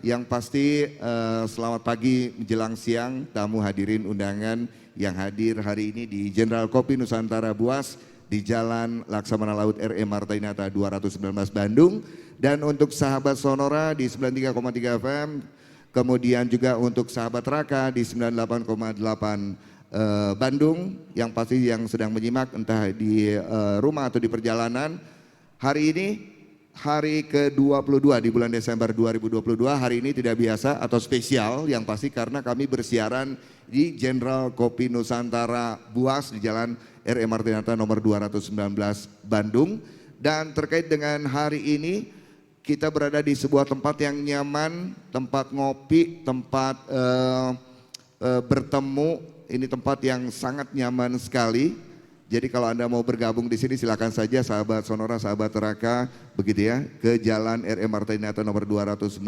yang pasti selamat pagi menjelang siang tamu hadirin undangan yang hadir hari ini di General Kopi Nusantara Buas di Jalan Laksamana Laut RE Marta Dinata 219 Bandung. Dan untuk sahabat Sonora di 93,3 FM, kemudian juga untuk sahabat Raka di 98,8 Bandung, yang pasti yang sedang menyimak entah di rumah atau di perjalanan. Hari ini hari ke-22 di bulan Desember 2022, hari ini tidak biasa atau spesial yang pasti karena kami bersiaran di General Kopi Nusantara Buas di Jalan RE Marta Dinata nomor 219 Bandung. Dan terkait dengan hari ini kita berada di sebuah tempat yang nyaman, tempat ngopi, tempat bertemu. Ini tempat yang sangat nyaman sekali. Jadi kalau Anda mau bergabung di sini silakan saja sahabat Sonora, sahabat Raka, begitu ya, ke Jalan RE Marta Dinata nomor 219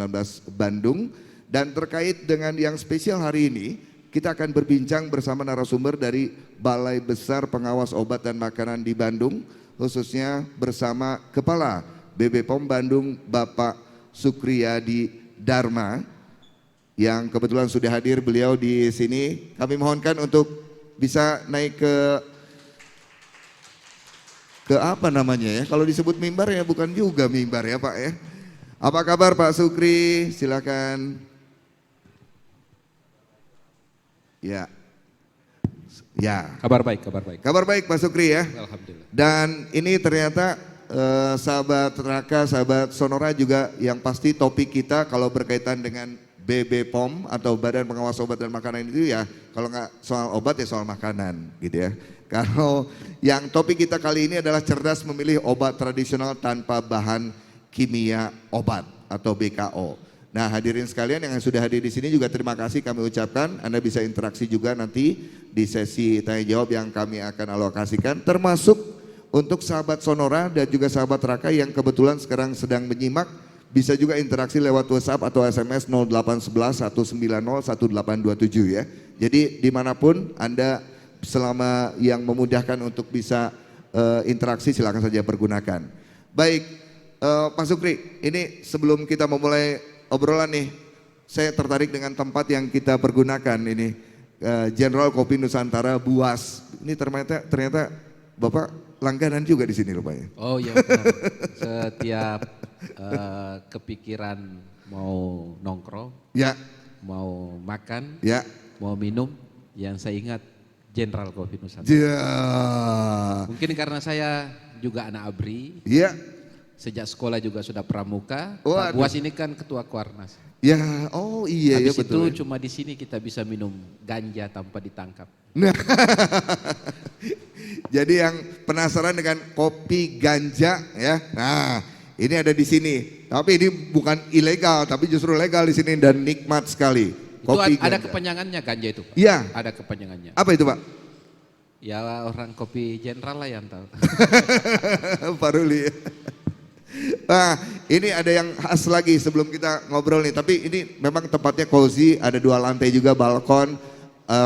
Bandung. Dan terkait dengan yang spesial hari ini, kita akan berbincang bersama narasumber dari Balai Besar Pengawas Obat dan Makanan di Bandung, khususnya bersama Kepala BB POM Bandung Bapak Sukriyadi Dharma, yang kebetulan sudah hadir beliau di sini. Kami mohonkan untuk bisa naik ke apa namanya ya, kalau disebut mimbar ya bukan juga mimbar ya Pak ya. Apa kabar Pak Sukri, silakan. Ya, Kabar baik, kabar baik. Kabar baik Pak Sukri ya. Alhamdulillah. Dan ini ternyata sahabat Raka, sahabat Sonora juga yang pasti topik kita kalau berkaitan dengan BB POM atau Badan Pengawas Obat dan Makanan itu ya, kalau nggak soal obat ya soal makanan gitu ya. Kalau yang topik kita kali ini adalah cerdas memilih obat tradisional tanpa bahan kimia obat atau BKO. Nah hadirin sekalian yang sudah hadir di sini juga terima kasih kami ucapkan. Anda bisa interaksi juga nanti di sesi tanya jawab yang kami akan alokasikan, termasuk untuk sahabat Sonora dan juga sahabat Raka yang kebetulan sekarang sedang menyimak. Bisa juga interaksi lewat WhatsApp atau SMS 0811 190 1827 ya. Jadi dimanapun Anda selama yang memudahkan untuk bisa interaksi silakan saja pergunakan. Baik Pak Sukri, ini sebelum kita memulai obrolan nih, saya tertarik dengan tempat yang kita pergunakan ini, General Kopi Nusantara Buas. Ini ternyata Bapak langganan juga di sini rupanya. Oh iya benar. Setiap kepikiran mau nongkrong, ya, mau makan, ya, mau minum, yang saya ingat General Kopi Nusantara. ya. Mungkin karena saya juga anak ABRI. Ya. Sejak sekolah juga sudah pramuka. Oh, Pak Buas ini kan ketua Kuarnas. Ya, oh iya Habis ya betul. itu cuma di sini kita bisa minum ganja tanpa ditangkap. Nah, jadi yang penasaran dengan kopi ganja ya, nah ini ada di sini. Tapi ini bukan ilegal, tapi justru legal di sini dan nikmat sekali. Itu Kopi ada ganja. kepanjangannya ganja itu? Iya. Ada kepanjangannya. Apa itu Pak? Ya orang kopi general lah yang tahu. Pak Ruli. Nah ini ada yang khas lagi sebelum kita ngobrol nih. Tapi ini memang tempatnya cozy, ada 2 lantai juga, balkon,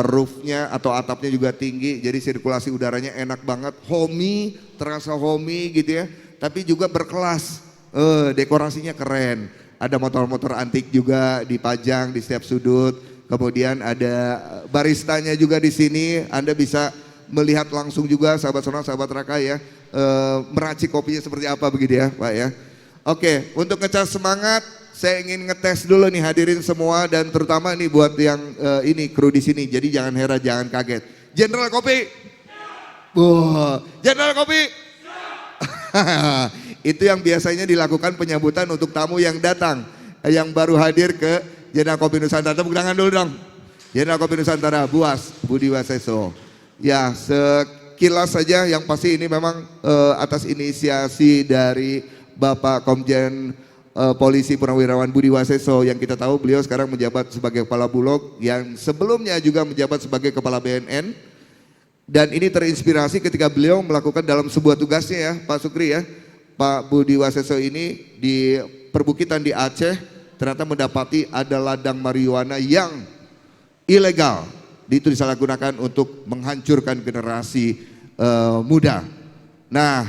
roofnya atau atapnya juga tinggi. Jadi sirkulasi udaranya enak banget, homey, terasa homey gitu ya. Tapi juga berkelas, dekorasinya keren. Ada motor-motor antik juga dipajang di setiap sudut. Kemudian ada baristanya juga di sini. Anda bisa melihat langsung juga sahabat Sonora, sahabat Raka ya, meracik kopinya seperti apa begitu ya Pak ya. Oke, untuk ngecas semangat saya ingin ngetes dulu nih hadirin semua dan terutama nih buat yang ini kru di sini. Jadi jangan heran, jangan kaget. General Kopi. Wah, General Kopi. Itu yang biasanya dilakukan penyambutan untuk tamu yang datang, yang baru hadir ke General Kopi Nusantara. Tepuk tangan dulu dong. General Kopi Nusantara Buas Budi Waseso. Ya sekilas saja yang pasti ini memang atas inisiasi dari Bapak Komjen Polisi Purnawirawan Budi Waseso yang kita tahu beliau sekarang menjabat sebagai Kepala Bulog yang sebelumnya juga menjabat sebagai Kepala BNN. Dan ini terinspirasi ketika beliau melakukan dalam sebuah tugasnya ya Pak Sukri ya. Pak Budi Waseso ini di perbukitan di Aceh ternyata mendapati ada ladang marijuana yang ilegal. Itu disalahgunakan untuk menghancurkan generasi muda. Nah,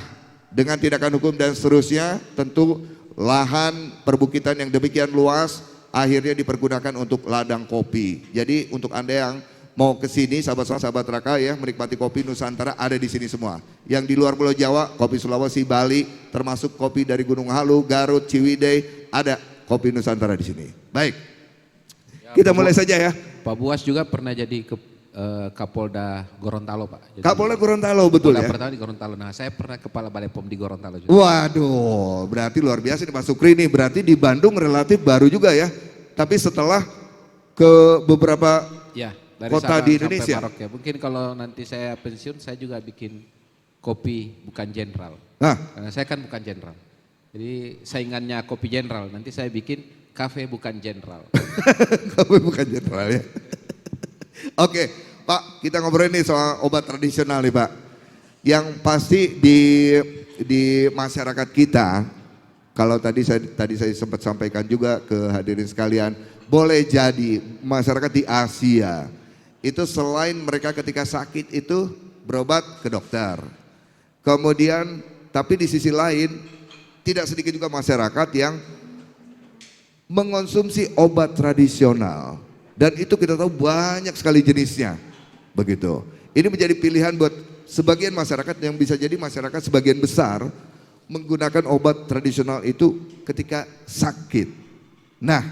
dengan tindakan hukum dan seterusnya, tentu lahan perbukitan yang demikian luas akhirnya dipergunakan untuk ladang kopi. Jadi untuk Anda yang mau ke sini, sahabat Raka ya, menikmati kopi Nusantara ada di sini semua. Yang di luar Pulau Jawa, kopi Sulawesi, Bali, termasuk kopi dari Gunung Halu, Garut, Ciwidey, ada kopi Nusantara di sini. Baik, kita mulai saja ya. Pak Buas juga pernah jadi Kapolda Gorontalo, Pak. Jadi, Kapolda Gorontalo, betul ya? pertama di Gorontalo. Nah, saya pernah kepala Balai POM di Gorontalo juga. Waduh, berarti luar biasa nih Pak Sukri nih. Berarti di Bandung relatif baru juga ya. Tapi setelah ke beberapa Ya, dari kota Sabang di sampai Indonesia. Merauke. Mungkin kalau nanti saya pensiun, saya juga bikin kopi bukan jenderal. Nah, Karena saya kan bukan jenderal. Jadi saingannya kopi jenderal. Nanti saya bikin kafe bukan jenderal. kamu bukan jenderal ya. Oke, Pak, kita ngobrol nih soal obat tradisional nih Pak. Yang pasti di masyarakat kita, kalau tadi saya sempat sampaikan juga ke hadirin sekalian, boleh jadi masyarakat di Asia itu selain mereka ketika sakit itu berobat ke dokter. Kemudian, tapi di sisi lain tidak sedikit juga masyarakat yang mengonsumsi obat tradisional. Dan itu kita tahu banyak sekali jenisnya. Begitu. Ini menjadi pilihan buat sebagian masyarakat yang bisa jadi masyarakat sebagian besar menggunakan obat tradisional itu ketika sakit. Nah,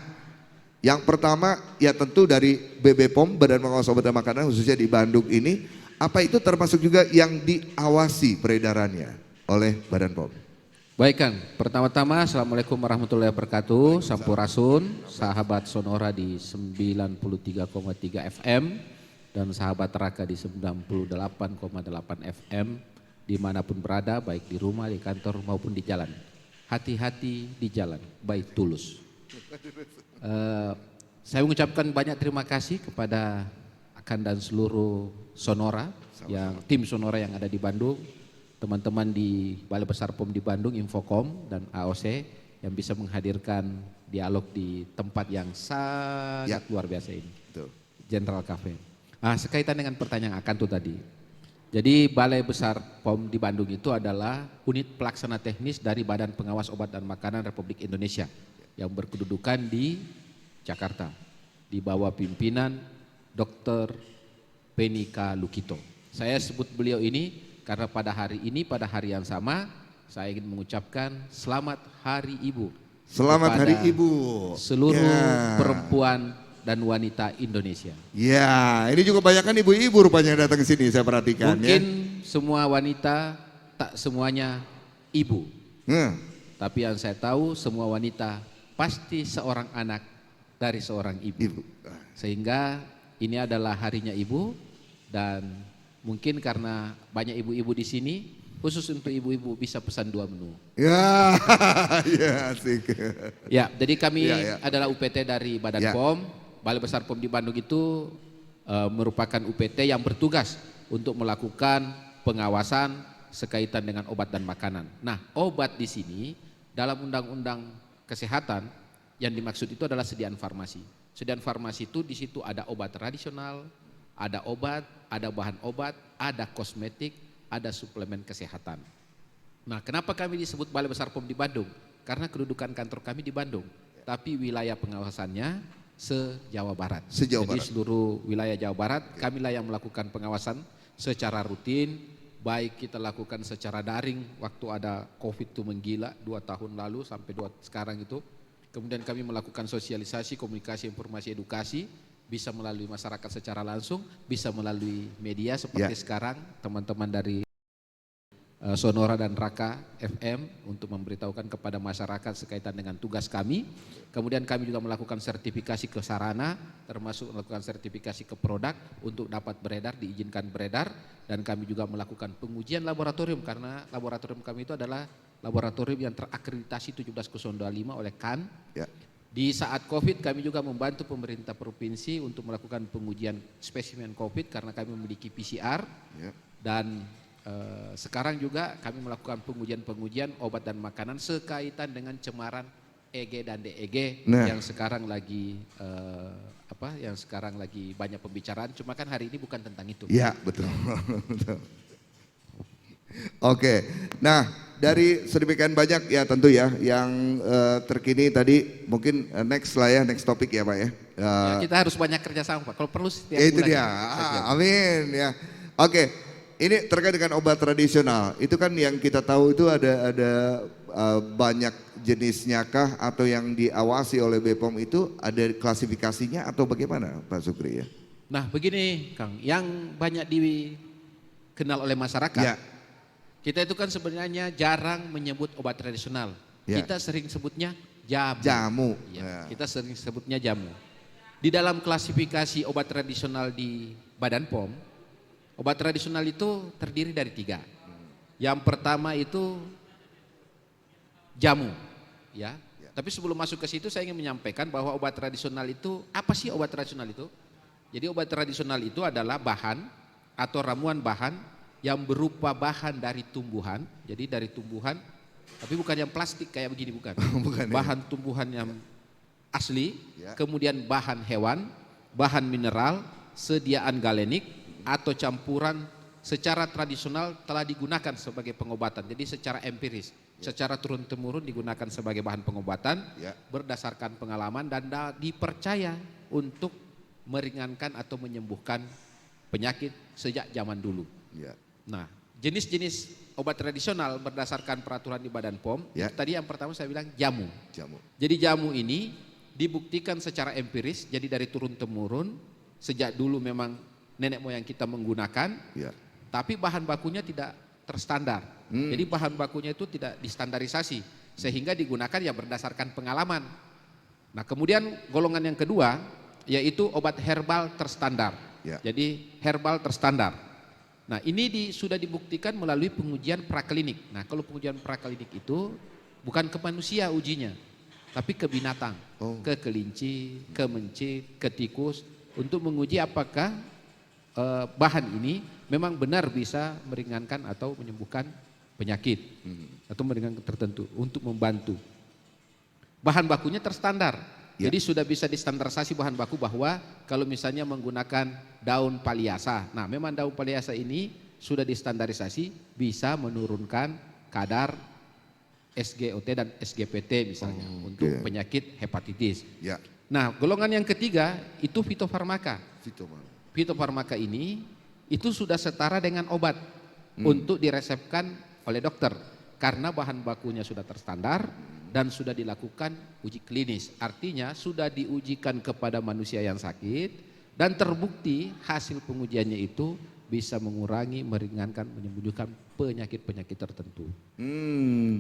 yang pertama ya tentu dari BB POM, Badan Pengawas Obat dan Makanan khususnya di Bandung ini, apa itu termasuk juga yang diawasi peredarannya oleh Badan POM? Baik Kang, pertama-tama Assalamualaikum warahmatullahi wabarakatuh. Sampurasun, sahabat Sonora di 93,3 FM dan sahabat Raka di 98,8 FM dimanapun berada, baik di rumah, di kantor maupun di jalan. Hati-hati di jalan, baik tulus. Saya mengucapkan banyak terima kasih kepada Akan dan seluruh Sonora, tim Sonora yang ada di Bandung. Teman-teman di Balai Besar POM di Bandung, Infocom dan AOC yang bisa menghadirkan dialog di tempat yang sangat luar biasa ini. General Cafe. Sekaitan dengan pertanyaan Akan tuh tadi. Jadi Balai Besar POM di Bandung itu adalah unit pelaksana teknis dari Badan Pengawas Obat dan Makanan Republik Indonesia yang berkedudukan di Jakarta di bawah pimpinan Dr. Penika Lukito. Saya sebut beliau ini karena pada hari ini, pada hari yang sama, saya ingin mengucapkan Selamat Hari Ibu. Selamat Hari Ibu. Seluruh perempuan dan wanita Indonesia. Ya, ini juga banyak kan ibu-ibu rupanya datang ke sini, saya perhatikan. Mungkin semua wanita, tak semuanya ibu. Tapi yang saya tahu semua wanita pasti seorang anak dari seorang ibu. Sehingga ini adalah harinya ibu dan mungkin karena banyak ibu-ibu di sini, khusus untuk ibu-ibu bisa pesan 2 menu. Ya, asik. Ya, jadi kami adalah UPT dari Badan POM. Balai Besar POM di Bandung itu merupakan UPT yang bertugas untuk melakukan pengawasan sekaitan dengan obat dan makanan. Nah, obat di sini dalam Undang-Undang Kesehatan yang dimaksud itu adalah sediaan farmasi. Sediaan farmasi itu di situ ada obat tradisional, ada obat, ada bahan obat, ada kosmetik, ada suplemen kesehatan. Nah, kenapa kami disebut Balai Besar POM di Bandung? Karena kedudukan kantor kami di Bandung, tapi wilayah pengawasannya se-Jawa Barat. Jadi seluruh wilayah Jawa Barat kamilah yang melakukan pengawasan secara rutin, baik kita lakukan secara daring waktu ada COVID itu menggila 2 tahun lalu sampai sekarang itu. Kemudian kami melakukan sosialisasi, komunikasi, informasi, edukasi, bisa melalui masyarakat secara langsung, bisa melalui media seperti sekarang teman-teman dari Sonora dan Raka FM untuk memberitahukan kepada masyarakat sekaitan dengan tugas kami. Kemudian kami juga melakukan sertifikasi ke sarana, termasuk melakukan sertifikasi ke produk untuk dapat beredar, diizinkan beredar. Dan kami juga melakukan pengujian laboratorium karena laboratorium kami itu adalah laboratorium yang terakreditasi 17025 oleh KAN. Di saat COVID kami juga membantu pemerintah provinsi untuk melakukan pengujian spesimen COVID karena kami memiliki PCR dan sekarang juga kami melakukan pengujian obat dan makanan sekaitan dengan cemaran EG dan DEG yang sekarang lagi banyak pembicaraan. Cuma kan hari ini bukan tentang itu. Iya betul. Oke, nah dari sedemikian banyak ya tentu ya yang terkini tadi mungkin next lah ya, next topik ya Pak ya. Ya, kita harus banyak kerjasama Pak. Kalau perlu setiap Ya itu bulan. dia. Amin ya. Oke. Ini terkait dengan obat tradisional. Itu kan yang kita tahu itu ada banyak jenisnya kah atau yang diawasi oleh BPOM itu ada klasifikasinya atau bagaimana Pak Sukri ya? Nah begini Kang, yang banyak dikenal oleh masyarakat, Ya. kita itu kan sebenarnya jarang menyebut obat tradisional. Ya. Kita sering sebutnya jamu. Jamu. Ya, kita sering sebutnya jamu. Di dalam klasifikasi obat tradisional di Badan POM, obat tradisional itu terdiri dari 3. Yang pertama itu jamu, ya. Tapi sebelum masuk ke situ saya ingin menyampaikan bahwa obat tradisional itu, apa sih obat tradisional itu? Jadi obat tradisional itu adalah bahan atau ramuan bahan yang berupa bahan dari tumbuhan. Jadi dari tumbuhan, tapi bukan yang plastik kayak begini, bukan. Bukan, bahan tumbuhan yang asli, Ya. kemudian bahan hewan, bahan mineral, sediaan galenik atau campuran secara tradisional telah digunakan sebagai pengobatan. Jadi secara empiris, secara turun-temurun digunakan sebagai bahan pengobatan Ya. berdasarkan pengalaman dan dipercaya untuk meringankan atau menyembuhkan penyakit sejak zaman dulu. Ya. Nah, jenis-jenis obat tradisional berdasarkan peraturan di Badan POM, Ya. tadi yang pertama saya bilang jamu. Jamu. Jadi jamu ini dibuktikan secara empiris, jadi dari turun-temurun, sejak dulu memang nenek moyang kita menggunakan, Ya. tapi bahan bakunya tidak terstandar. Jadi bahan bakunya itu tidak distandarisasi, sehingga digunakan ya berdasarkan pengalaman. Nah kemudian golongan yang kedua, yaitu obat herbal terstandar. Ya. Jadi herbal terstandar. Nah ini sudah dibuktikan melalui pengujian praklinik. Nah kalau pengujian praklinik itu bukan ke manusia ujinya, tapi ke binatang, ke kelinci, ke mencit, ke tikus, untuk menguji apakah bahan ini memang benar bisa meringankan atau menyembuhkan penyakit atau meringankan tertentu untuk membantu. Bahan bakunya terstandar. Ya. Jadi sudah bisa distandarisasi bahan baku bahwa kalau misalnya menggunakan daun paliasa. Nah, memang daun paliasa ini sudah distandarisasi bisa menurunkan kadar SGOT dan SGPT misalnya untuk penyakit hepatitis. Ya. Nah, golongan yang ketiga itu fitofarmaka. Fitoman. Fitofarmaka ini itu sudah setara dengan obat untuk diresepkan oleh dokter karena bahan bakunya sudah terstandar dan sudah dilakukan uji klinis. Artinya sudah diujikan kepada manusia yang sakit dan terbukti hasil pengujiannya itu bisa mengurangi, meringankan, menyembuhkan penyakit-penyakit tertentu.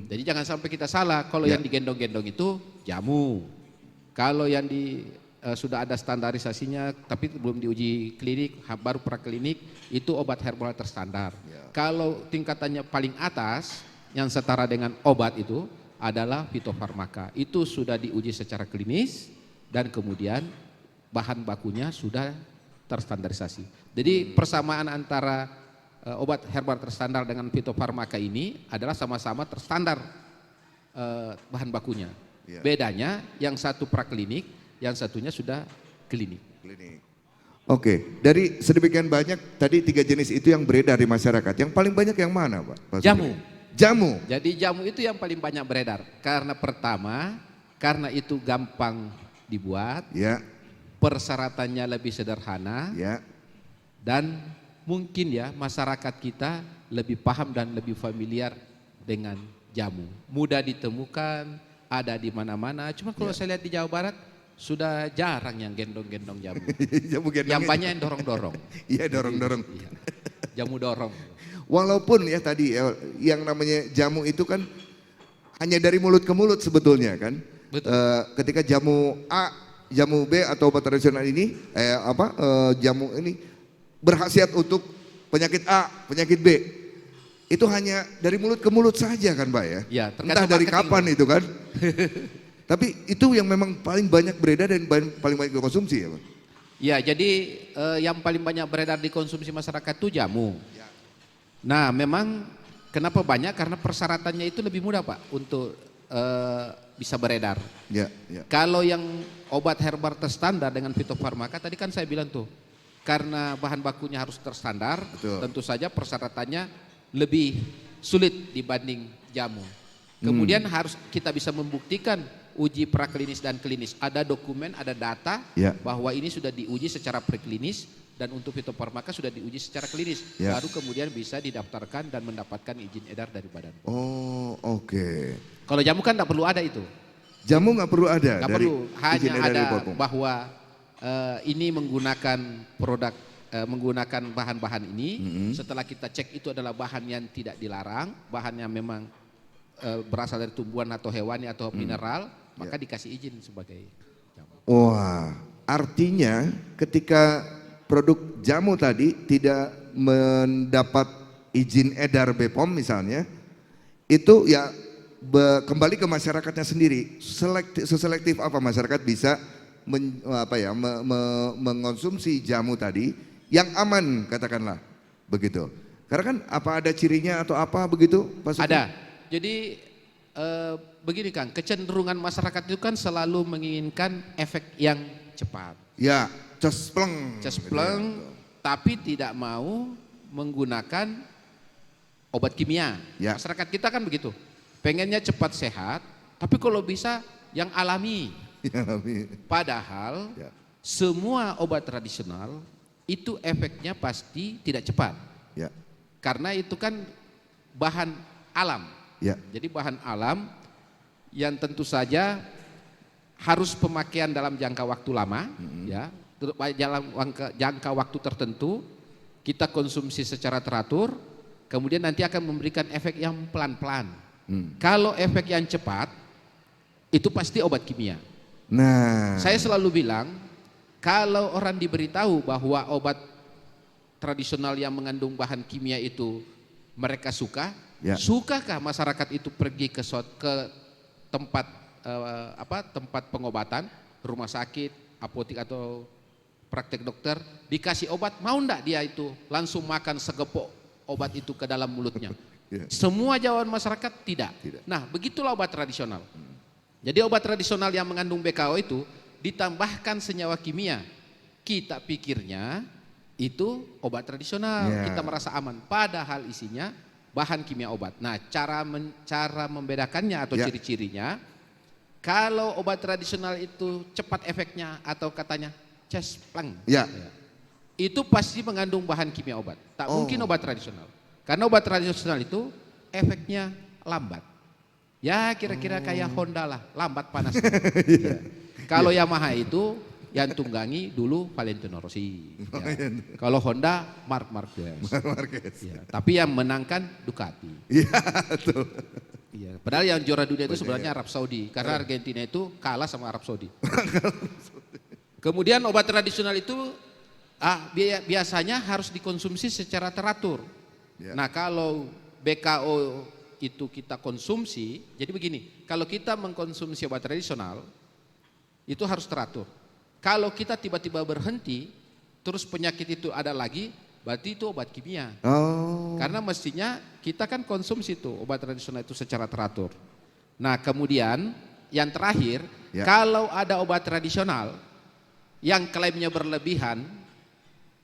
Jadi jangan sampai kita salah, kalau yang digendong-gendong itu jamu. Kalau yang sudah ada standarisasinya tapi belum diuji klinik, baru praklinik, itu obat herbal terstandar. Kalau tingkatannya paling atas yang setara dengan obat itu adalah fitofarmaka. Itu sudah diuji secara klinis dan kemudian bahan bakunya sudah terstandarisasi. Jadi persamaan antara obat herbal terstandar dengan fitofarmaka ini adalah sama-sama terstandar bahan bakunya. Bedanya yang satu praklinik, yang satunya sudah klinik. Oke, dari sedemikian banyak tadi 3 jenis itu yang beredar di masyarakat. Yang paling banyak yang mana Pak? Jamu. Jamu. Jadi jamu itu yang paling banyak beredar. Karena pertama, karena itu gampang dibuat, Ya. persyaratannya lebih sederhana, Ya. dan mungkin ya masyarakat kita lebih paham dan lebih familiar dengan jamu. Mudah ditemukan, ada di mana-mana. Cuma kalau saya lihat di Jawa Barat sudah jarang yang gendong-gendong jamu. Jamu gendong. Yang banyak yang dorong-dorong. Iya, dorong-dorong. Iya, jamu dorong. Walaupun ya tadi ya, yang namanya jamu itu kan hanya dari mulut ke mulut sebetulnya kan. Betul. Ketika jamu A, jamu B atau obat tradisional ini, jamu ini berkhasiat untuk penyakit A, penyakit B. Itu hanya dari mulut ke mulut saja kan Pak ya. Ya, entah dari kapan itu kan. Tapi itu yang memang paling banyak beredar dan paling banyak dikonsumsi ya Pak. Ya, jadi yang paling banyak beredar dikonsumsi masyarakat itu jamu. Nah, memang kenapa banyak? Karena persyaratannya itu lebih mudah Pak untuk bisa beredar. Ya. Kalau yang obat herbal terstandar dengan fitofarmaka tadi kan saya bilang tuh, karena bahan bakunya harus terstandar, Betul. tentu saja persyaratannya lebih sulit dibanding jamu. Kemudian harus kita bisa membuktikan uji praklinis dan klinis. Ada dokumen, ada data bahwa ini sudah diuji secara preklinis dan untuk fitofarmaka sudah diuji secara klinis. Baru kemudian bisa didaftarkan dan mendapatkan izin edar dari Badan POM. Oh, oke. Kalau jamu kan tidak perlu ada itu. Jamu nggak perlu ada. Nggak perlu, hanya ada bahwa ini menggunakan produk, menggunakan bahan-bahan ini. Setelah kita cek itu adalah bahan yang tidak dilarang, bahan yang memang berasal dari tumbuhan atau hewani atau mineral, maka dikasih izin sebagai jamu. Wah, artinya ketika produk jamu tadi tidak mendapat izin edar BPOM misalnya, itu ya kembali ke masyarakatnya sendiri. Seselektif apa masyarakat bisa mengonsumsi jamu tadi yang aman, katakanlah begitu. Karena kan apa ada cirinya atau apa begitu, Pak Sugeng? Ada. Jadi begini Kang, kecenderungan masyarakat itu kan selalu menginginkan efek yang cepat. Ya, cespleng. Cespleng, tapi tidak mau menggunakan obat kimia. Ya. Masyarakat kita kan begitu. Pengennya cepat sehat, tapi kalau bisa yang alami. Padahal semua obat tradisional itu efeknya pasti tidak cepat. Ya. Karena itu kan bahan alam. Ya. Jadi bahan alam yang tentu saja harus pemakaian dalam jangka waktu lama, ya, dalam jangka waktu tertentu kita konsumsi secara teratur, kemudian nanti akan memberikan efek yang pelan-pelan. Kalau efek yang cepat itu pasti obat kimia. Nah, saya selalu bilang kalau orang diberitahu bahwa obat tradisional yang mengandung bahan kimia itu mereka suka. Ya. Sukakah masyarakat itu pergi ke tempat tempat pengobatan, rumah sakit, apotik atau praktek dokter, dikasih obat, mau enggak dia itu langsung makan segepok obat itu ke dalam mulutnya? Ya. Semua jawaban masyarakat tidak. Nah, begitulah obat tradisional. Jadi obat tradisional yang mengandung BKO itu ditambahkan senyawa kimia. Kita pikirnya itu obat tradisional, kita merasa aman, padahal isinya bahan kimia obat. Nah, cara membedakannya atau ciri-cirinya, kalau obat tradisional itu cepat efeknya atau katanya cespleng, itu pasti mengandung bahan kimia obat. Tak mungkin obat tradisional, karena obat tradisional itu efeknya lambat. Ya kira-kira kayak Honda lah, lambat panas. Kalau Yamaha itu yang tunggangi dulu Valentino Rossi. Ya. Kalau Honda Marc Marquez. Ya. Tapi yang menangkan Ducati. Iya, betul. Ya. Padahal yang juara dunia itu sebenarnya Arab Saudi, karena Argentina itu kalah sama Arab Saudi. Kemudian obat tradisional itu biasanya harus dikonsumsi secara teratur. Ya. Nah, kalau BKO itu kita konsumsi, jadi begini, kalau kita mengkonsumsi obat tradisional itu harus teratur. Kalau kita tiba-tiba berhenti, terus penyakit itu ada lagi, berarti itu obat kimia. Karena mestinya kita kan konsumsi itu obat tradisional itu secara teratur. Nah, kemudian yang terakhir, kalau ada obat tradisional yang klaimnya berlebihan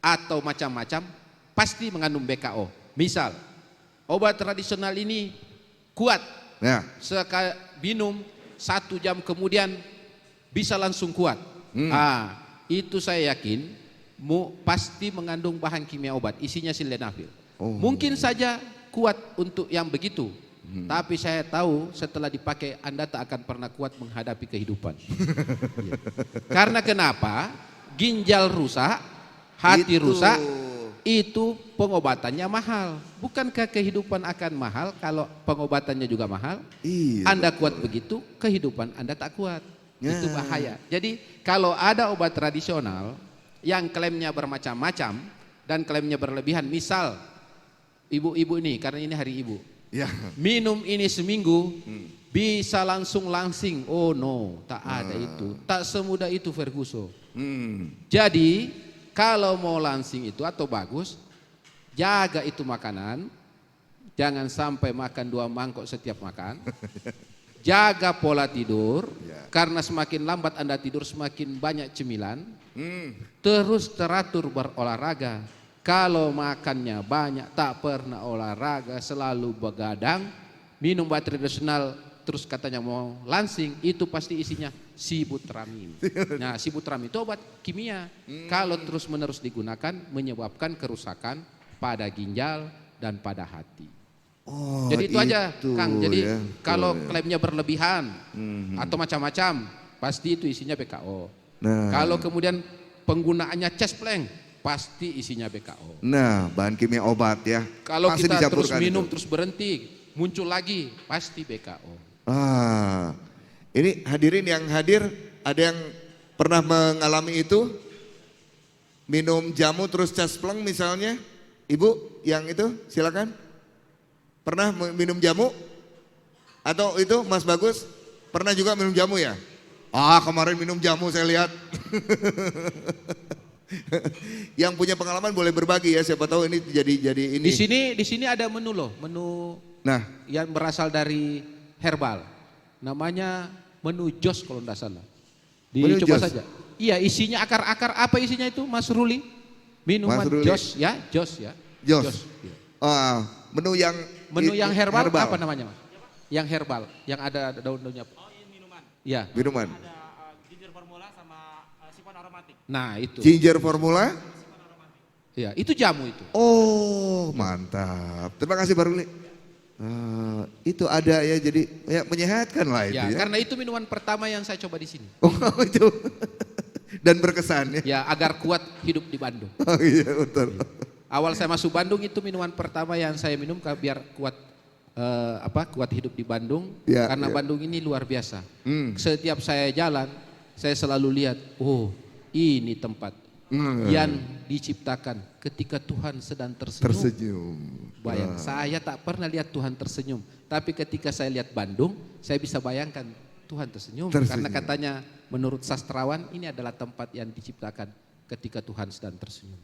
atau macam-macam, pasti mengandung BKO. Misal, obat tradisional ini kuat, minum 1 jam kemudian bisa langsung kuat. Itu saya yakin pasti mengandung bahan kimia obat, isinya sildenafil. Mungkin saja kuat untuk yang begitu, tapi saya tahu setelah dipakai Anda tak akan pernah kuat menghadapi kehidupan. Karena kenapa? Ginjal rusak, hati rusak, itu pengobatannya mahal. Bukankah kehidupan akan mahal kalau pengobatannya juga mahal? Anda kuat begitu, kehidupan Anda tak kuat. Itu bahaya. Jadi kalau ada obat tradisional yang klaimnya bermacam-macam dan klaimnya berlebihan, misal ibu-ibu ini, karena ini hari ibu, minum ini seminggu bisa langsing. Oh no, tak ada itu, tak semudah itu Ferguson. Jadi kalau mau langsing itu atau bagus, jaga itu makanan, jangan sampai makan 2 mangkok setiap makan. Jaga pola tidur, karena semakin lambat Anda tidur semakin banyak cemilan. Terus teratur berolahraga. kalau makannya banyak, tak pernah olahraga, selalu begadang, minum obat tradisional, terus katanya mau lansing, itu pasti isinya sibutramine. Nah, sibutramine itu obat kimia. Kalau terus-menerus digunakan menyebabkan kerusakan pada ginjal dan pada hati. Oh, jadi itu aja, Kang. Jadi ya, kalau klaimnya berlebihan atau macam-macam, pasti itu isinya BKO. Nah. Kalau kemudian penggunaannya chestpleng, pasti isinya BKO. Nah, bahan kimia obat ya. Kalau pasti kita terus dicampurkan minum itu. terus berhenti, muncul lagi, pasti BKO. Ini hadirin yang hadir, ada yang pernah mengalami itu? Minum jamu terus chestpleng misalnya? Ibu yang itu silakan. Pernah minum jamu? Atau itu Mas Bagus pernah juga minum jamu ya? Kemarin minum jamu saya lihat. Yang punya pengalaman boleh berbagi ya, siapa tahu ini jadi ini. Di sini ada menu loh, menu yang berasal dari herbal. Namanya menu jos kalau tidak salah. Dicoba saja. Iya, isinya akar-akar, apa isinya itu Mas Ruli? Minuman jos ya, jos ya. Jos. Ya. Menu yang herbal apa namanya, Mas? Yang herbal, yang ada daun-daunnya. Oh, ini minuman. Iya. Minuman. Ada ginger formula sama sifon aromatik. Nah, itu. Ginger formula? Iya, itu jamu itu. Oh, mantap. Terima kasih Pak Ruli. Itu ada ya, jadi ya, menyehatkan lah itu ya. Karena itu minuman pertama yang saya coba di sini. Oh, itu. Dan berkesan ya. Ya, agar kuat hidup di Bandung. Oh iya, betul. Awal saya masuk Bandung itu minuman pertama yang saya minum biar kuat kuat hidup di Bandung. Ya, karena Bandung ini luar biasa. Setiap saya jalan, saya selalu lihat, oh ini tempat yang diciptakan ketika Tuhan sedang tersenyum. Bayang, saya tak pernah lihat Tuhan tersenyum. Tapi ketika saya lihat Bandung, saya bisa bayangkan Tuhan tersenyum. Karena katanya menurut sastrawan ini adalah tempat yang diciptakan ketika Tuhan sedang tersenyum.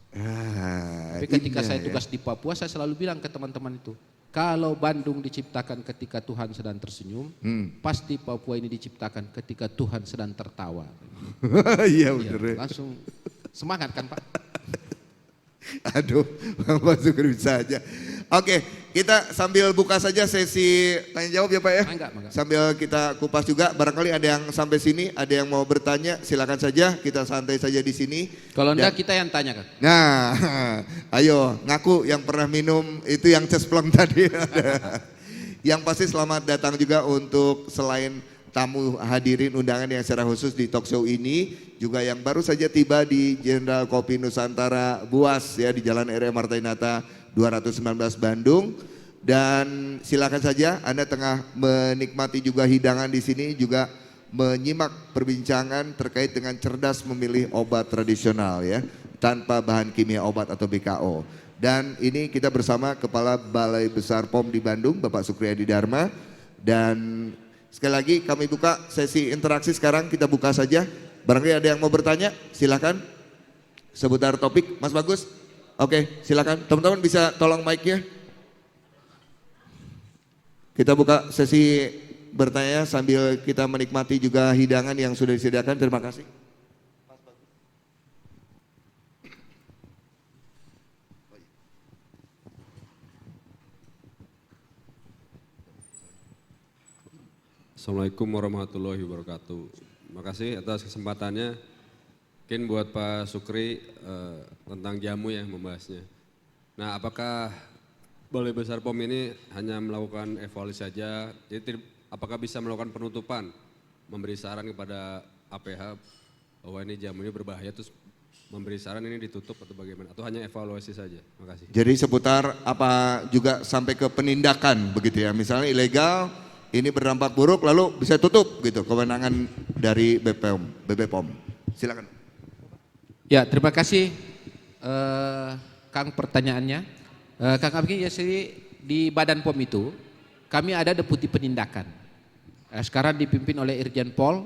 Tapi ketika saya tugas di Papua, saya selalu bilang ke teman-teman itu, kalau Bandung diciptakan ketika Tuhan sedang tersenyum, pasti Papua ini diciptakan ketika Tuhan sedang tertawa. Iya benar. Langsung semangat kan Pak? Aduh, Bapak Sukri bisa aja. Oke, kita sambil buka saja sesi tanya jawab ya Pak ya. Enggak. Sambil kita kupas juga, barangkali ada yang sampai sini, ada yang mau bertanya, silakan saja, kita santai saja di sini. Kalau enggak kita yang tanya kan. Nah, ayo ngaku yang pernah minum itu yang cesplong tadi. Yang pasti selamat datang juga untuk selain tamu hadirin undangan yang secara khusus di talk show ini, juga yang baru saja tiba di Jenderal Kopi Nusantara Buas ya di Jalan R.M. Martainata 219 Bandung. Dan silakan saja Anda tengah menikmati juga hidangan di sini, juga menyimak perbincangan terkait dengan cerdas memilih obat tradisional ya, tanpa bahan kimia obat atau BKO. Dan ini kita bersama Kepala Balai Besar POM di Bandung, Bapak Sukriyadi Dharma. Dan sekali lagi kami buka sesi interaksi sekarang, kita buka saja. Barangkali ada yang mau bertanya, silakan seputar topik. Mas Bagus, oke silakan. Teman-teman bisa tolong mic-nya. Kita buka sesi bertanya sambil kita menikmati juga hidangan yang sudah disediakan. Terima kasih. Assalamualaikum warahmatullahi wabarakatuh. Terima kasih atas kesempatannya. Mungkin buat Pak Sukri tentang jamu yang membahasnya. Nah, apakah Balai Besar POM ini hanya melakukan evaluasi saja? Jadi apakah bisa melakukan penutupan, memberi saran kepada APH bahwa ini jamu ini berbahaya, terus memberi saran ini ditutup atau bagaimana? Atau hanya evaluasi saja? Terima kasih. Jadi seputar apa juga sampai ke penindakan begitu ya? Misalnya ilegal, ini berdampak buruk lalu bisa tutup gitu, kewenangan dari BPOM. Silakan. Ya, terima kasih Kang pertanyaannya. Kang Abgi, ya di Badan POM itu kami ada deputi penindakan. Sekarang dipimpin oleh Irjen Pol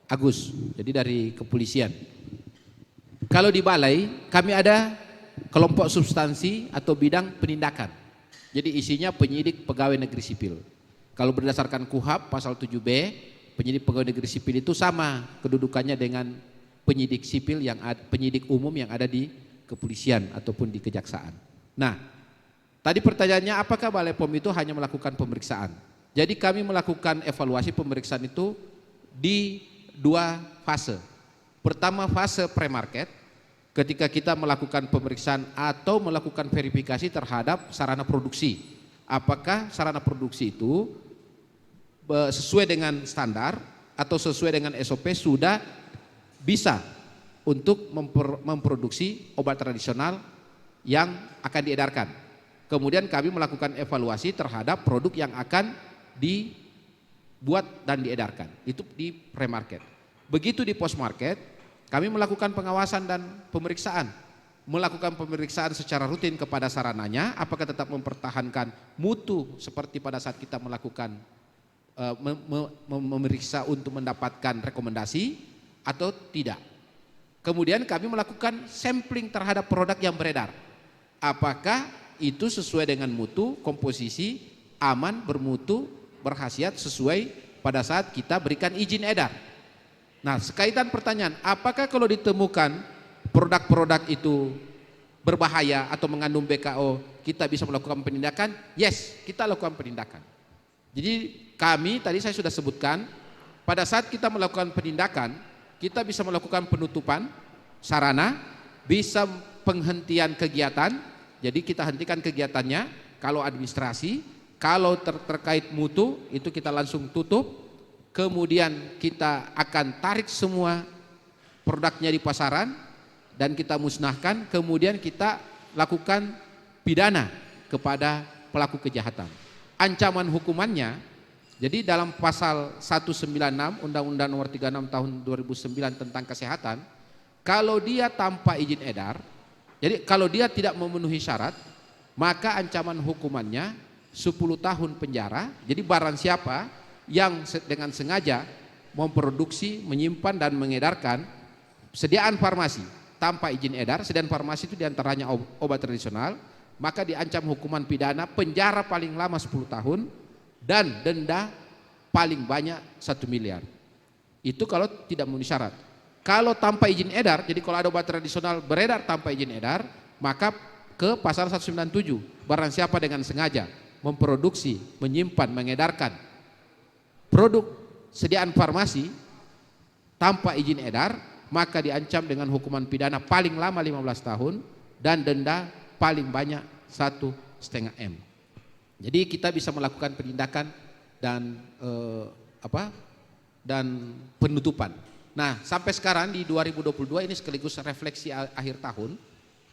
Agus, jadi dari kepolisian. Kalau di balai kami ada kelompok substansi atau bidang penindakan. Jadi isinya penyidik pegawai negeri sipil. Kalau berdasarkan KUHP pasal 7B, penyidik pegawai negeri sipil itu sama kedudukannya dengan penyidik sipil penyidik umum yang ada di kepolisian ataupun di kejaksaan. Nah, tadi pertanyaannya apakah Balai POM itu hanya melakukan pemeriksaan? Jadi kami melakukan evaluasi pemeriksaan itu di 2 fase. Pertama fase pre-market, ketika kita melakukan pemeriksaan atau melakukan verifikasi terhadap sarana produksi. Apakah sarana produksi itu sesuai dengan standar atau sesuai dengan SOP sudah bisa untuk memproduksi obat tradisional yang akan diedarkan. Kemudian kami melakukan evaluasi terhadap produk yang akan dibuat dan diedarkan. Itu di pre-market. Begitu di post-market, kami melakukan pengawasan dan pemeriksaan. Melakukan pemeriksaan secara rutin kepada sarananya, apakah tetap mempertahankan mutu seperti pada saat kita melakukan memeriksa untuk mendapatkan rekomendasi atau tidak. Kemudian kami melakukan sampling terhadap produk yang beredar. Apakah itu sesuai dengan mutu, komposisi, aman, bermutu, berkhasiat sesuai pada saat kita berikan izin edar. Nah, sekaitan pertanyaan, apakah kalau ditemukan produk-produk itu berbahaya atau mengandung BKO, kita bisa melakukan penindakan? Yes, kita lakukan penindakan. Jadi kami tadi saya sudah sebutkan, pada saat kita melakukan penindakan, kita bisa melakukan penutupan sarana, bisa penghentian kegiatan, jadi kita hentikan kegiatannya. Kalau administrasi, kalau terkait mutu itu kita langsung tutup. Kemudian kita akan tarik semua produknya di pasaran dan kita musnahkan. Kemudian kita lakukan pidana kepada pelaku kejahatan. Ancaman hukumannya, jadi dalam pasal 196 Undang-Undang Nomor 36 Tahun 2009 tentang kesehatan, kalau dia tanpa izin edar, jadi kalau dia tidak memenuhi syarat, maka ancaman hukumannya 10 tahun penjara. Jadi barang siapa yang dengan sengaja memproduksi, menyimpan dan mengedarkan sediaan farmasi tanpa izin edar, sediaan farmasi itu diantaranya obat tradisional, maka diancam hukuman pidana penjara paling lama 10 tahun dan denda paling banyak 1 miliar. Itu kalau tidak memenuhi syarat. Kalau tanpa izin edar, jadi kalau ada obat tradisional beredar tanpa izin edar, maka ke pasal 197, barang siapa dengan sengaja memproduksi, menyimpan, mengedarkan produk sediaan farmasi tanpa izin edar, maka diancam dengan hukuman pidana paling lama 15 tahun dan denda paling banyak 1,5 M. Jadi kita bisa melakukan penindakan dan dan penutupan. Nah, sampai sekarang di 2022 ini sekaligus refleksi akhir tahun.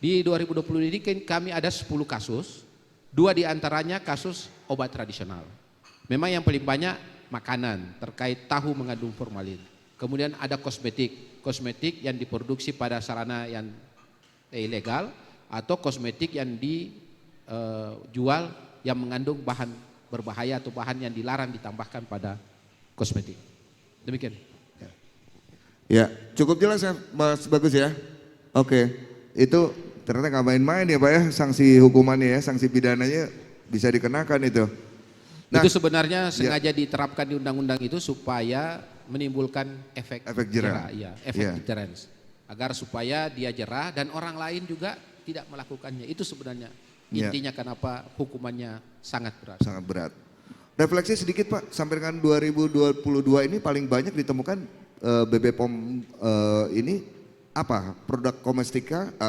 Di 2020 ini kami ada 10 kasus, 2 diantaranya kasus obat tradisional. Memang yang paling banyak makanan terkait tahu mengandung formalin. Kemudian ada kosmetik yang diproduksi pada sarana yang ilegal atau kosmetik yang dijual yang mengandung bahan berbahaya atau bahan yang dilarang ditambahkan pada kosmetik. Demikian. Ya, cukup jelas ya Mas Bagus ya. Oke, itu ternyata nggak main-main ya Pak ya, sanksi hukumannya ya, sanksi pidananya bisa dikenakan itu. Nah, itu sebenarnya sengaja diterapkan di undang-undang itu supaya menimbulkan efek jerah, ya, efek deterrence. Agar supaya dia jerah dan orang lain juga tidak melakukannya. Itu sebenarnya intinya kenapa hukumannya sangat berat. Sangat berat. Refleksi sedikit Pak, sampai dengan 2022 ini paling banyak ditemukan BB POM ini apa? Produk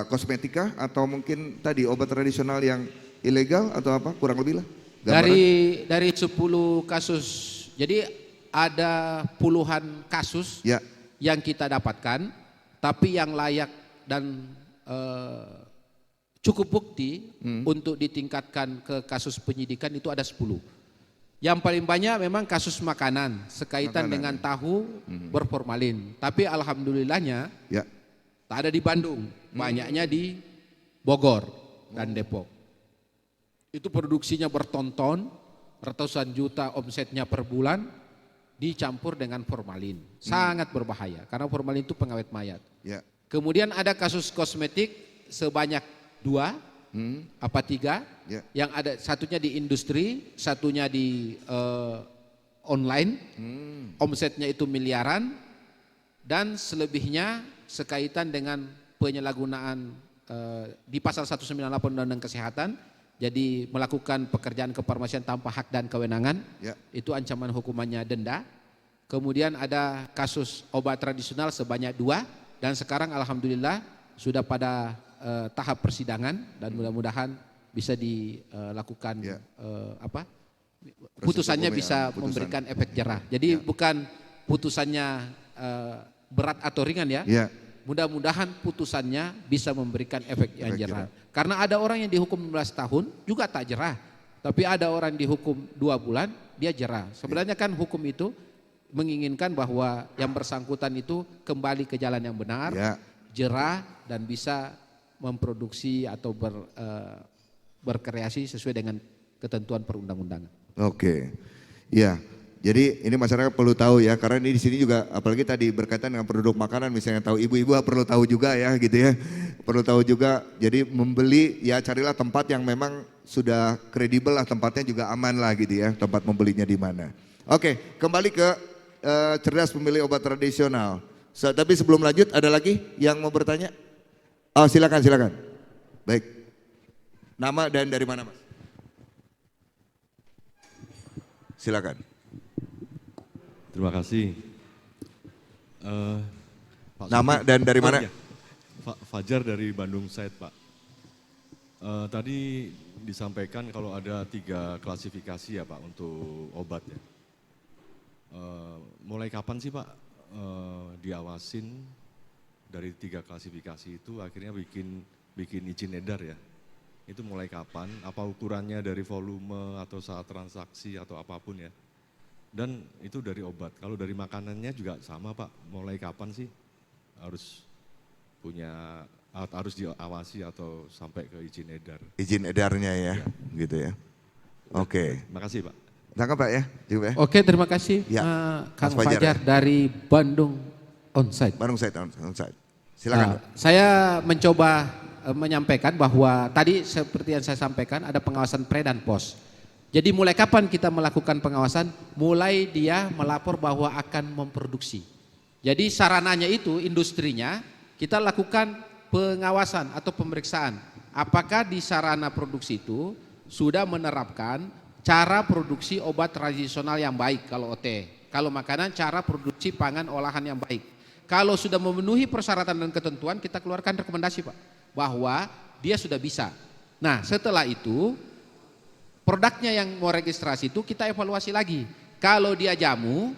kosmetika atau mungkin tadi obat tradisional yang ilegal atau apa? Kurang lebih lah. Dari 10 kasus, jadi ada puluhan kasus yang kita dapatkan, tapi yang layak dan cukup bukti untuk ditingkatkan ke kasus penyidikan itu ada 10. Yang paling banyak memang kasus makanan sekaitan dengan tahu berformalin. Tapi alhamdulillahnya tak ada di Bandung, banyaknya di Bogor dan Depok. Itu produksinya bertonton, ratusan juta omsetnya per bulan, dicampur dengan formalin. Sangat berbahaya, karena formalin itu pengawet mayat. Kemudian ada kasus kosmetik sebanyak 2, 3, yang ada satunya di industri, satunya di online, omsetnya itu miliaran, dan selebihnya sekaitan dengan penyalahgunaan di pasal 198 Undang-Undang Kesehatan, jadi melakukan pekerjaan kefarmasian tanpa hak dan kewenangan, itu ancaman hukumannya denda. Kemudian ada kasus obat tradisional sebanyak 2, dan sekarang alhamdulillah sudah pada tahap persidangan dan mudah-mudahan bisa dilakukan putusannya bisa memberikan efek jerah. Jadi bukan putusannya berat atau ringan ya. Mudah-mudahan putusannya bisa memberikan efek yang jerah. Karena ada orang yang dihukum 15 tahun juga tak jerah. Tapi ada orang dihukum 2 bulan dia jerah. Sebenarnya kan hukum itu menginginkan bahwa yang bersangkutan itu kembali ke jalan yang benar, jerah dan bisa memproduksi atau berkreasi sesuai dengan ketentuan perundang-undangan. Oke, ya. Jadi ini masyarakat perlu tahu ya, karena ini di sini juga apalagi tadi berkaitan dengan produk makanan, misalnya tahu ibu-ibu perlu tahu juga ya gitu ya. Perlu tahu juga, jadi membeli ya carilah tempat yang memang sudah kredibel lah, tempatnya juga aman lah gitu ya, tempat membelinya di mana. Oke, kembali ke cerdas memilih obat tradisional. Tapi sebelum lanjut ada lagi yang mau bertanya? Oh silakan. Baik, nama dan dari mana Mas? Silakan. Terima kasih. Nama dan dari mana? Ya. Fajar dari Bandung Said, Pak. Tadi disampaikan kalau ada 3 klasifikasi ya Pak untuk obat ya. Mulai kapan sih Pak diawasin dari 3 klasifikasi itu akhirnya bikin izin edar ya? Itu mulai kapan? Apa ukurannya dari volume atau saat transaksi atau apapun ya? Dan itu dari obat. Kalau dari makanannya juga sama Pak. Mulai kapan sih harus diawasi atau sampai ke izin edar? Izin edarnya ya, gitu ya. Oke. Makasih Pak. Tangkap Pak ya, cukup ya. Oke, terima kasih Kang Fajar dari Bandung Onsite. Bandung Onsite. Silakan. Saya mencoba menyampaikan bahwa tadi seperti yang saya sampaikan ada pengawasan pre dan pos. Jadi mulai kapan kita melakukan pengawasan? Mulai dia melapor bahwa akan memproduksi. Jadi sarananya itu industrinya kita lakukan pengawasan atau pemeriksaan. Apakah di sarana produksi itu sudah menerapkan cara produksi obat tradisional yang baik kalau OT. Kalau makanan cara produksi pangan olahan yang baik. Kalau sudah memenuhi persyaratan dan ketentuan kita keluarkan rekomendasi Pak. Bahwa dia sudah bisa. Nah setelah itu produknya yang mau registrasi itu kita evaluasi lagi. Kalau dia jamu,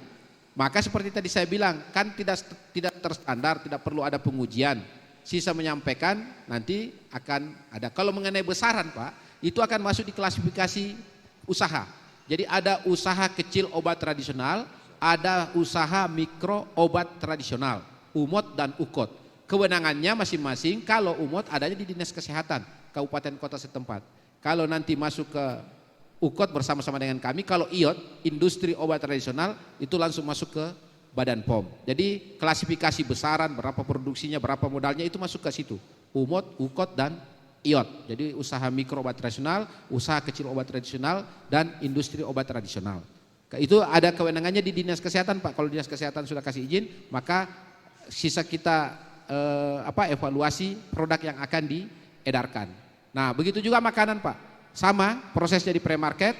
maka seperti tadi saya bilang, kan tidak terstandar, tidak perlu ada pengujian. Sisa menyampaikan nanti akan ada. Kalau mengenai besaran Pak, itu akan masuk di klasifikasi usaha. Jadi ada usaha kecil obat tradisional, ada usaha mikro obat tradisional, UMOT dan UKOT. Kewenangannya masing-masing, kalau UMOT adanya di Dinas Kesehatan, kabupaten kota setempat. Kalau nanti masuk ke UKOT bersama-sama dengan kami, kalau IOT, industri obat tradisional, itu langsung masuk ke Badan POM. Jadi klasifikasi besaran, berapa produksinya, berapa modalnya, itu masuk ke situ. UMOT, UKOT, dan IOT. Jadi usaha mikro obat tradisional, usaha kecil obat tradisional, dan industri obat tradisional. Itu ada kewenangannya di Dinas Kesehatan Pak. Kalau Dinas Kesehatan sudah kasih izin, maka sisa kita evaluasi produk yang akan diedarkan. Nah begitu juga makanan Pak. Sama prosesnya di pre-market,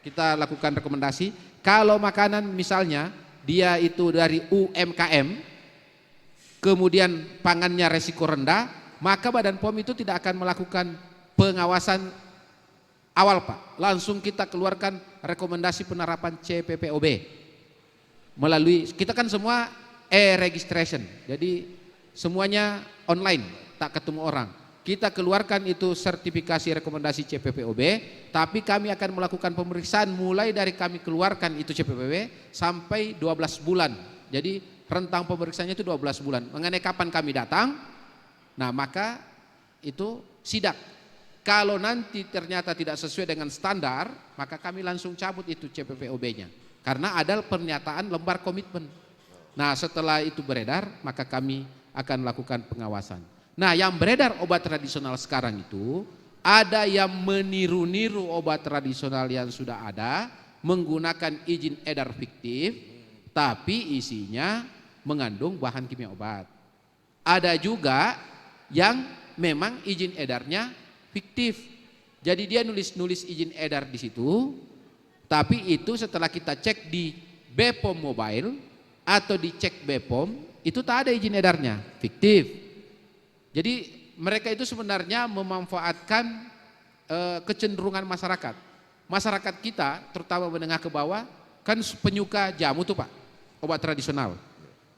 kita lakukan rekomendasi. Kalau makanan misalnya dia itu dari UMKM, kemudian pangannya resiko rendah, maka Badan POM itu tidak akan melakukan pengawasan awal Pak. Langsung kita keluarkan rekomendasi penerapan CPPOB. Melalui, kita kan semua e-registration, jadi semuanya online, tak ketemu orang. Kita keluarkan itu sertifikasi rekomendasi CPPOB, tapi kami akan melakukan pemeriksaan mulai dari kami keluarkan itu CPPOB sampai 12 bulan. Jadi rentang pemeriksaannya itu 12 bulan. Mengenai kapan kami datang, nah maka itu sidak. Kalau nanti ternyata tidak sesuai dengan standar, maka kami langsung cabut itu CPPOB-nya. Karena ada pernyataan lembar komitmen. Nah setelah itu beredar, maka kami akan lakukan pengawasan. Nah yang beredar obat tradisional sekarang itu ada yang meniru-niru obat tradisional yang sudah ada menggunakan izin edar fiktif tapi isinya mengandung bahan kimia obat. Ada juga yang memang izin edarnya fiktif. Jadi dia nulis izin edar di situ, tapi itu setelah kita cek di BPOM Mobile atau dicek BPOM, itu tak ada izin edarnya, fiktif. Jadi mereka itu sebenarnya memanfaatkan kecenderungan masyarakat. Masyarakat kita, terutama menengah ke bawah, kan penyuka jamu tuh Pak, obat tradisional.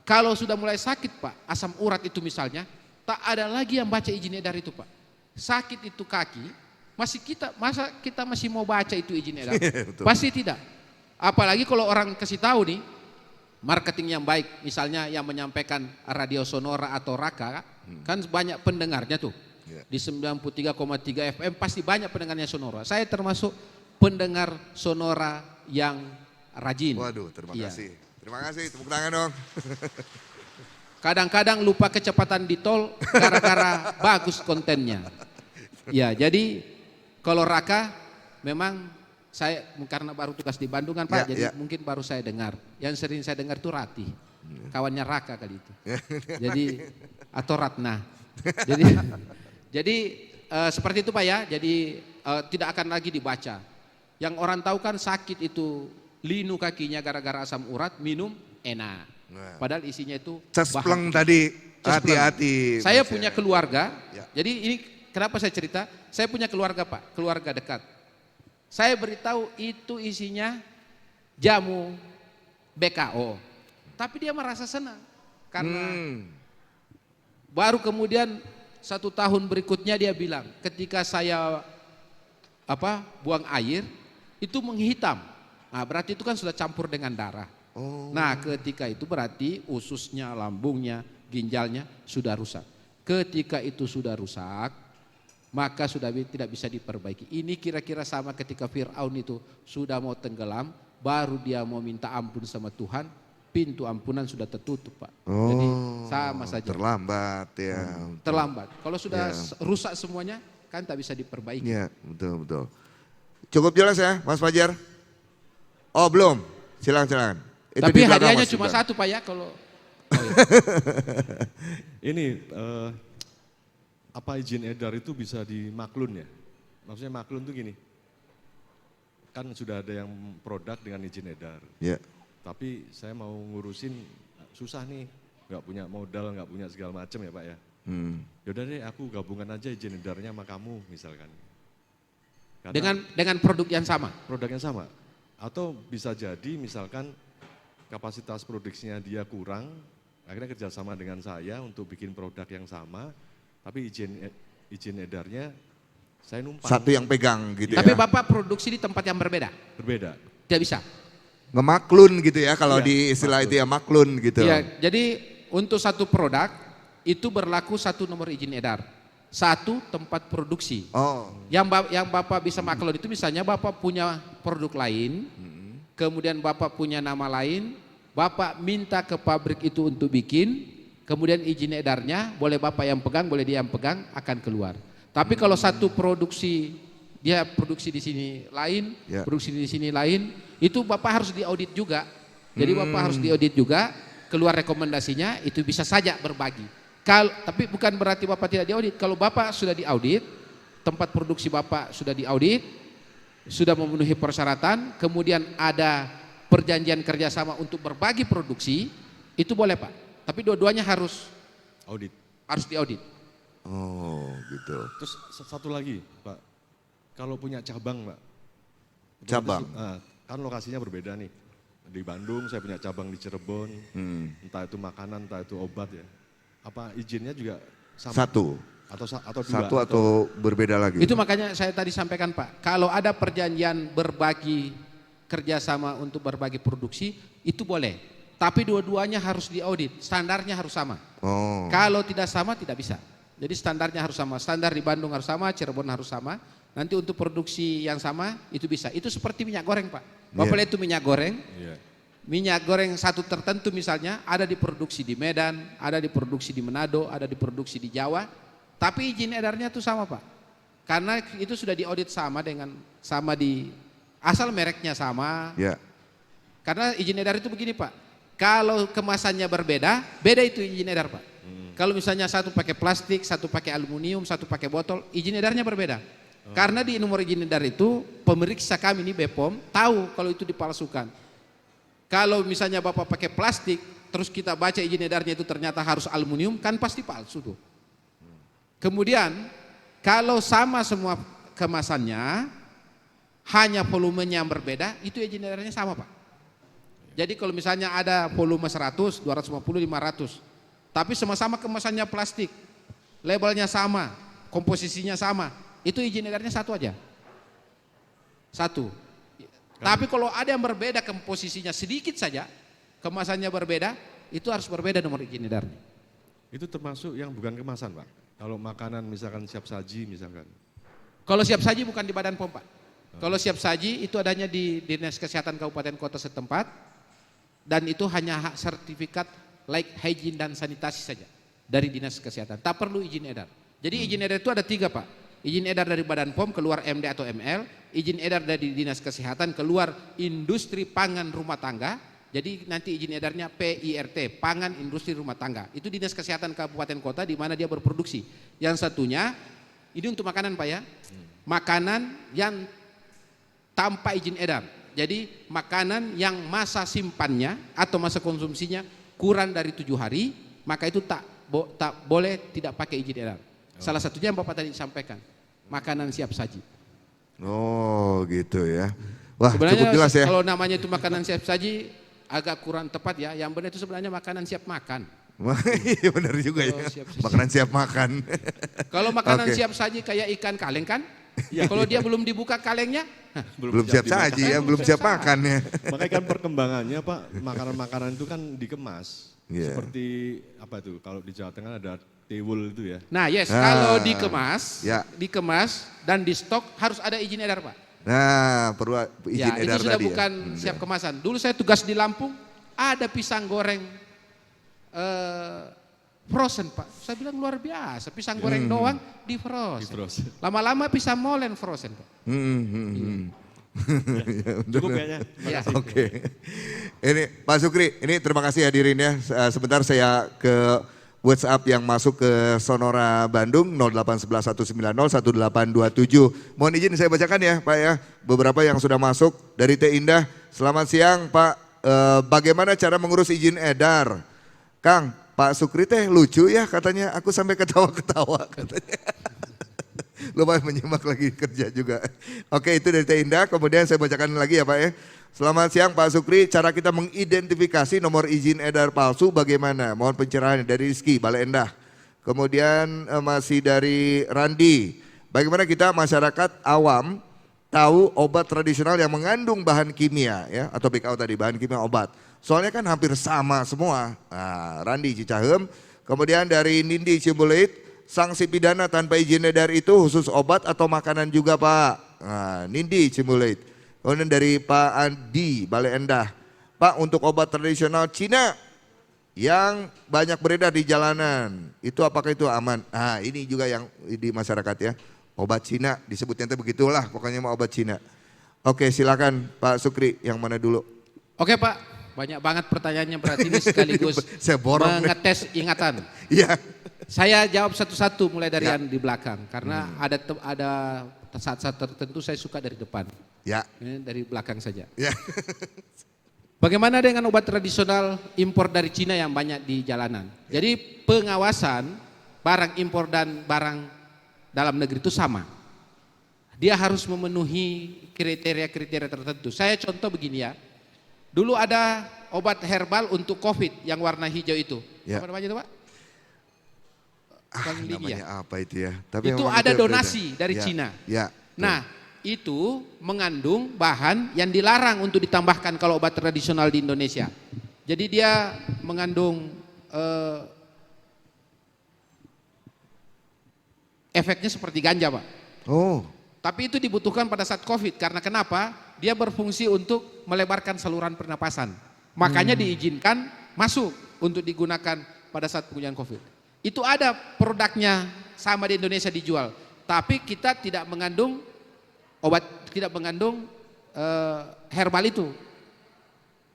Kalau sudah mulai sakit Pak, asam urat itu misalnya, tak ada lagi yang baca izin edar itu Pak. Sakit itu kaki, masa kita masih mau baca itu izin edar? Pasti tidak. Apalagi kalau orang kasih tahu nih, marketing yang baik, misalnya yang menyampaikan radio Sonora atau Raka, kan banyak pendengarnya tuh. Di 93,3 FM pasti banyak pendengarnya Sonora. Saya termasuk pendengar Sonora yang rajin. Waduh, terima kasih. Terima kasih, tepuk tangan dong. Kadang-kadang lupa kecepatan di tol gara-gara bagus kontennya. Ya, jadi kalau Raka memang saya karena baru tugas di Bandung kan Pak, jadi mungkin baru saya dengar. Yang sering saya dengar itu Ratih, kawannya Raka kali itu. Jadi atau Ratna. Jadi seperti itu Pak ya. Jadi tidak akan lagi dibaca. Yang orang tahu kan sakit itu linu kakinya gara-gara asam urat, minum enak. Padahal isinya itu Cespleng tadi, hati-hati. Saya punya keluarga, jadi ini kenapa saya cerita, saya punya keluarga Pak, keluarga dekat. Saya beritahu itu isinya jamu BKO, tapi dia merasa senang. Karena baru kemudian 1 tahun berikutnya dia bilang, ketika saya buang air, itu menghitam. Nah berarti itu kan sudah campur dengan darah. Nah ketika itu berarti ususnya, lambungnya, ginjalnya sudah rusak. Ketika itu sudah rusak, maka sudah tidak bisa diperbaiki. Ini kira-kira sama ketika Fir'aun itu sudah mau tenggelam, baru dia mau minta ampun sama Tuhan, pintu ampunan sudah tertutup Pak. Jadi sama saja. Terlambat ya. Terlambat. Kalau sudah rusak semuanya, kan tak bisa diperbaiki. Iya, betul. Cukup jelas ya Mas Fajar? Oh belum, silakan. Itu tapi di belakang, hadiahnya Mas, cuma juga. 1 Pak ya kalau. Ini apa izin edar itu bisa dimaklun ya? Maksudnya maklun tuh gini, kan sudah ada yang produk dengan izin edar. Iya. Tapi saya mau ngurusin susah nih, nggak punya modal, nggak punya segala macam ya Pak ya. Yaudah deh aku gabungan aja izin edarnya sama kamu misalkan. Karena Dengan produk yang sama. produknya sama. Atau bisa jadi misalkan kapasitas produksinya dia kurang, akhirnya kerjasama dengan saya untuk bikin produk yang sama, tapi izin edarnya saya numpang. Satu yang pegang gitu Tapi ya. Bapak produksi di tempat yang berbeda. Berbeda. Tidak bisa. Ngemaklun gitu ya kalau Iya, di istilah maklun. itu ya maklun gitu. Iya, jadi untuk satu produk itu berlaku 1 nomor izin edar. 1 tempat produksi. Oh, Yang Bapak bisa maklun itu misalnya Bapak punya produk lain, kemudian Bapak punya nama lain, Bapak minta ke pabrik itu untuk bikin, kemudian izin edarnya boleh Bapak yang pegang, boleh dia yang pegang, akan keluar. Tapi kalau satu produksi, dia produksi di sini lain, produksi di sini lain, itu Bapak harus diaudit juga. Jadi Bapak harus diaudit juga, keluar rekomendasinya, itu bisa saja berbagi. Tapi bukan berarti Bapak tidak diaudit. Kalau Bapak sudah diaudit, tempat produksi Bapak sudah diaudit, sudah memenuhi persyaratan, kemudian ada perjanjian kerjasama untuk berbagi produksi, itu boleh Pak. Tapi dua-duanya harus diaudit. oh gitu. Terus satu lagi Pak, kalau punya cabang Pak. Cabang? Kan lokasinya berbeda nih. Di Bandung saya punya cabang di Cirebon, entah itu makanan, entah itu obat ya. Apa izinnya juga sama? Satu. Atau dua? Satu atau berbeda lagi? Itu makanya saya tadi sampaikan Pak, kalau ada perjanjian berbagi kerjasama untuk berbagi produksi, itu boleh. Tapi dua-duanya harus diaudit, standarnya harus sama. Oh. Kalau tidak sama tidak bisa. Jadi standarnya harus sama, standar di Bandung harus sama, Cirebon harus sama. Nanti untuk produksi yang sama itu bisa. Itu seperti minyak goreng Pak. Bapak lihat itu minyak goreng. Minyak goreng satu tertentu misalnya ada diproduksi di Medan, ada diproduksi di Manado, ada diproduksi di Jawa. Tapi izin edarnya itu sama Pak. Karena itu sudah diaudit sama asal mereknya sama. Ya. Karena izin edar itu begini Pak. Kalau kemasannya berbeda, beda itu izin edar Pak. Kalau misalnya satu pakai plastik, satu pakai aluminium, satu pakai botol, izin edarnya berbeda. Karena di nomor izin edar itu pemeriksa kami ini BPOM tahu kalau itu dipalsukan. Kalau misalnya Bapak pakai plastik, terus kita baca izin edarnya itu ternyata harus aluminium, kan pasti palsu tuh. Kemudian kalau sama semua kemasannya, hanya volumenya yang berbeda, itu izin edarnya sama Pak. Jadi kalau misalnya ada volume 100, 250, 500, tapi sama-sama kemasannya plastik, labelnya sama, komposisinya sama, itu izin edarnya satu aja. Satu. Tapi kalau ada yang berbeda komposisinya sedikit saja, kemasannya berbeda, itu harus berbeda nomor izin edarnya. Itu termasuk yang bukan kemasan Pak? Kalau makanan misalkan siap saji misalkan? Kalau siap saji bukan di Badan POM Pak. Kalau siap saji itu adanya di Dinas Kesehatan Kabupaten Kota setempat, dan itu hanya hak sertifikat like hygiene dan sanitasi saja dari Dinas Kesehatan. Tak perlu izin edar. Jadi izin edar itu ada 3 Pak. Izin edar dari Badan POM keluar MD atau ML, izin edar dari Dinas Kesehatan keluar Industri Pangan Rumah Tangga. Jadi nanti izin edarnya PIRT, Pangan Industri Rumah Tangga. Itu Dinas Kesehatan Kabupaten Kota di mana dia berproduksi. Yang satunya ini untuk makanan Pak ya. Makanan yang tanpa izin edar. Jadi makanan yang masa simpannya atau masa konsumsinya kurang dari 7 hari, maka itu tak boleh tidak pakai izin edar. Salah satunya yang Bapak tadi sampaikan, makanan siap saji. Oh gitu ya. Wah Sebenarnya cukup jelas ya. kalau namanya itu makanan siap saji agak kurang tepat ya. Yang benar itu sebenarnya makanan siap makan. Iya benar juga ya. Makanan siap makan. Kalau makanan Oke. siap saji kayak ikan kaleng kan? Kalau dia belum dibuka kalengnya, Belum siap saji ya, belum siap makan ya. Makanya kan perkembangannya Pak, makanan-makanan itu kan dikemas. Iya. Seperti apa itu, kalau di Jawa Tengah ada tiwul itu ya. nah yes, Ah, kalau ya. dikemas dan di stok harus ada izin edar Pak. Nah perlu izin Ya, edar itu sudah tadi bukan ya. siap kemasan. Dulu saya tugas di Lampung, ada pisang goreng frozen Pak. Saya bilang luar biasa, pisang goreng doang di frozen. Di-frozen. Lama-lama pisang molen frozen Pak. Cukup kayaknya. Ya. Oke. Ini Pak Sukri, ini terima kasih hadirin ya. Sebentar saya ke WhatsApp yang masuk ke Sonora Bandung 08111901827. Mohon izin saya bacakan ya Pak ya. Beberapa yang sudah masuk dari Teh Indah. Selamat siang Pak. Bagaimana cara mengurus izin edar? Kang, Pak Sukri teh lucu ya katanya. Aku sampai ketawa-ketawa katanya. Lumayan menyimak lagi kerja juga. Oke itu dari Teh Indah. Kemudian saya bacakan lagi ya Pak ya. Selamat siang Pak Sukri, cara kita mengidentifikasi nomor izin edar palsu bagaimana? Mohon pencerahan dari Rizky, Bale Endah. Kemudian masih dari Randi, bagaimana kita masyarakat awam tahu obat tradisional yang mengandung bahan kimia ya atau BKO tadi, bahan kimia obat. Soalnya kan hampir sama semua. Nah, Randi Cicahem. Kemudian dari Nindi Cimbuleit, sanksi pidana tanpa izin edar itu khusus obat atau makanan juga Pak? Nah, Nindi Cimbuleit. Kemudian dari Pak Andi Bale Endah, Pak untuk obat tradisional Cina yang banyak beredar di jalanan, itu apakah itu aman? Nah ini juga yang di masyarakat ya, obat Cina disebutnya itu begitulah pokoknya mau obat Cina. Oke silakan Pak Sukri yang mana dulu? Oke Pak, banyak banget pertanyaannya berarti ini sekaligus Saya borong nih. mengetes ingatan. Iya. Saya jawab satu-satu mulai dari yang di belakang karena ada saat-saat tertentu saya suka dari depan. Ya. Ini dari belakang saja. Ya. Bagaimana dengan obat tradisional impor dari Cina yang banyak di jalanan? Jadi pengawasan barang impor dan barang dalam negeri itu sama. Dia harus memenuhi kriteria-kriteria tertentu. Saya contoh begini ya. Dulu ada obat herbal untuk COVID yang warna hijau itu. Ya. Apa namanya itu Pak? Namanya apa itu ya? Itu memang ada itu donasi beda. dari Ya, Cina. Ya. Nah, itu mengandung bahan yang dilarang untuk ditambahkan kalau obat tradisional di Indonesia. Jadi dia mengandung efeknya seperti ganja Pak. Oh. Tapi itu dibutuhkan pada saat COVID karena kenapa? Dia berfungsi untuk melebarkan saluran pernapasan. Makanya diizinkan masuk untuk digunakan pada saat penggunaan COVID. Itu ada produknya sama di Indonesia dijual. Tapi kita tidak mengandung obat, tidak mengandung herbal itu.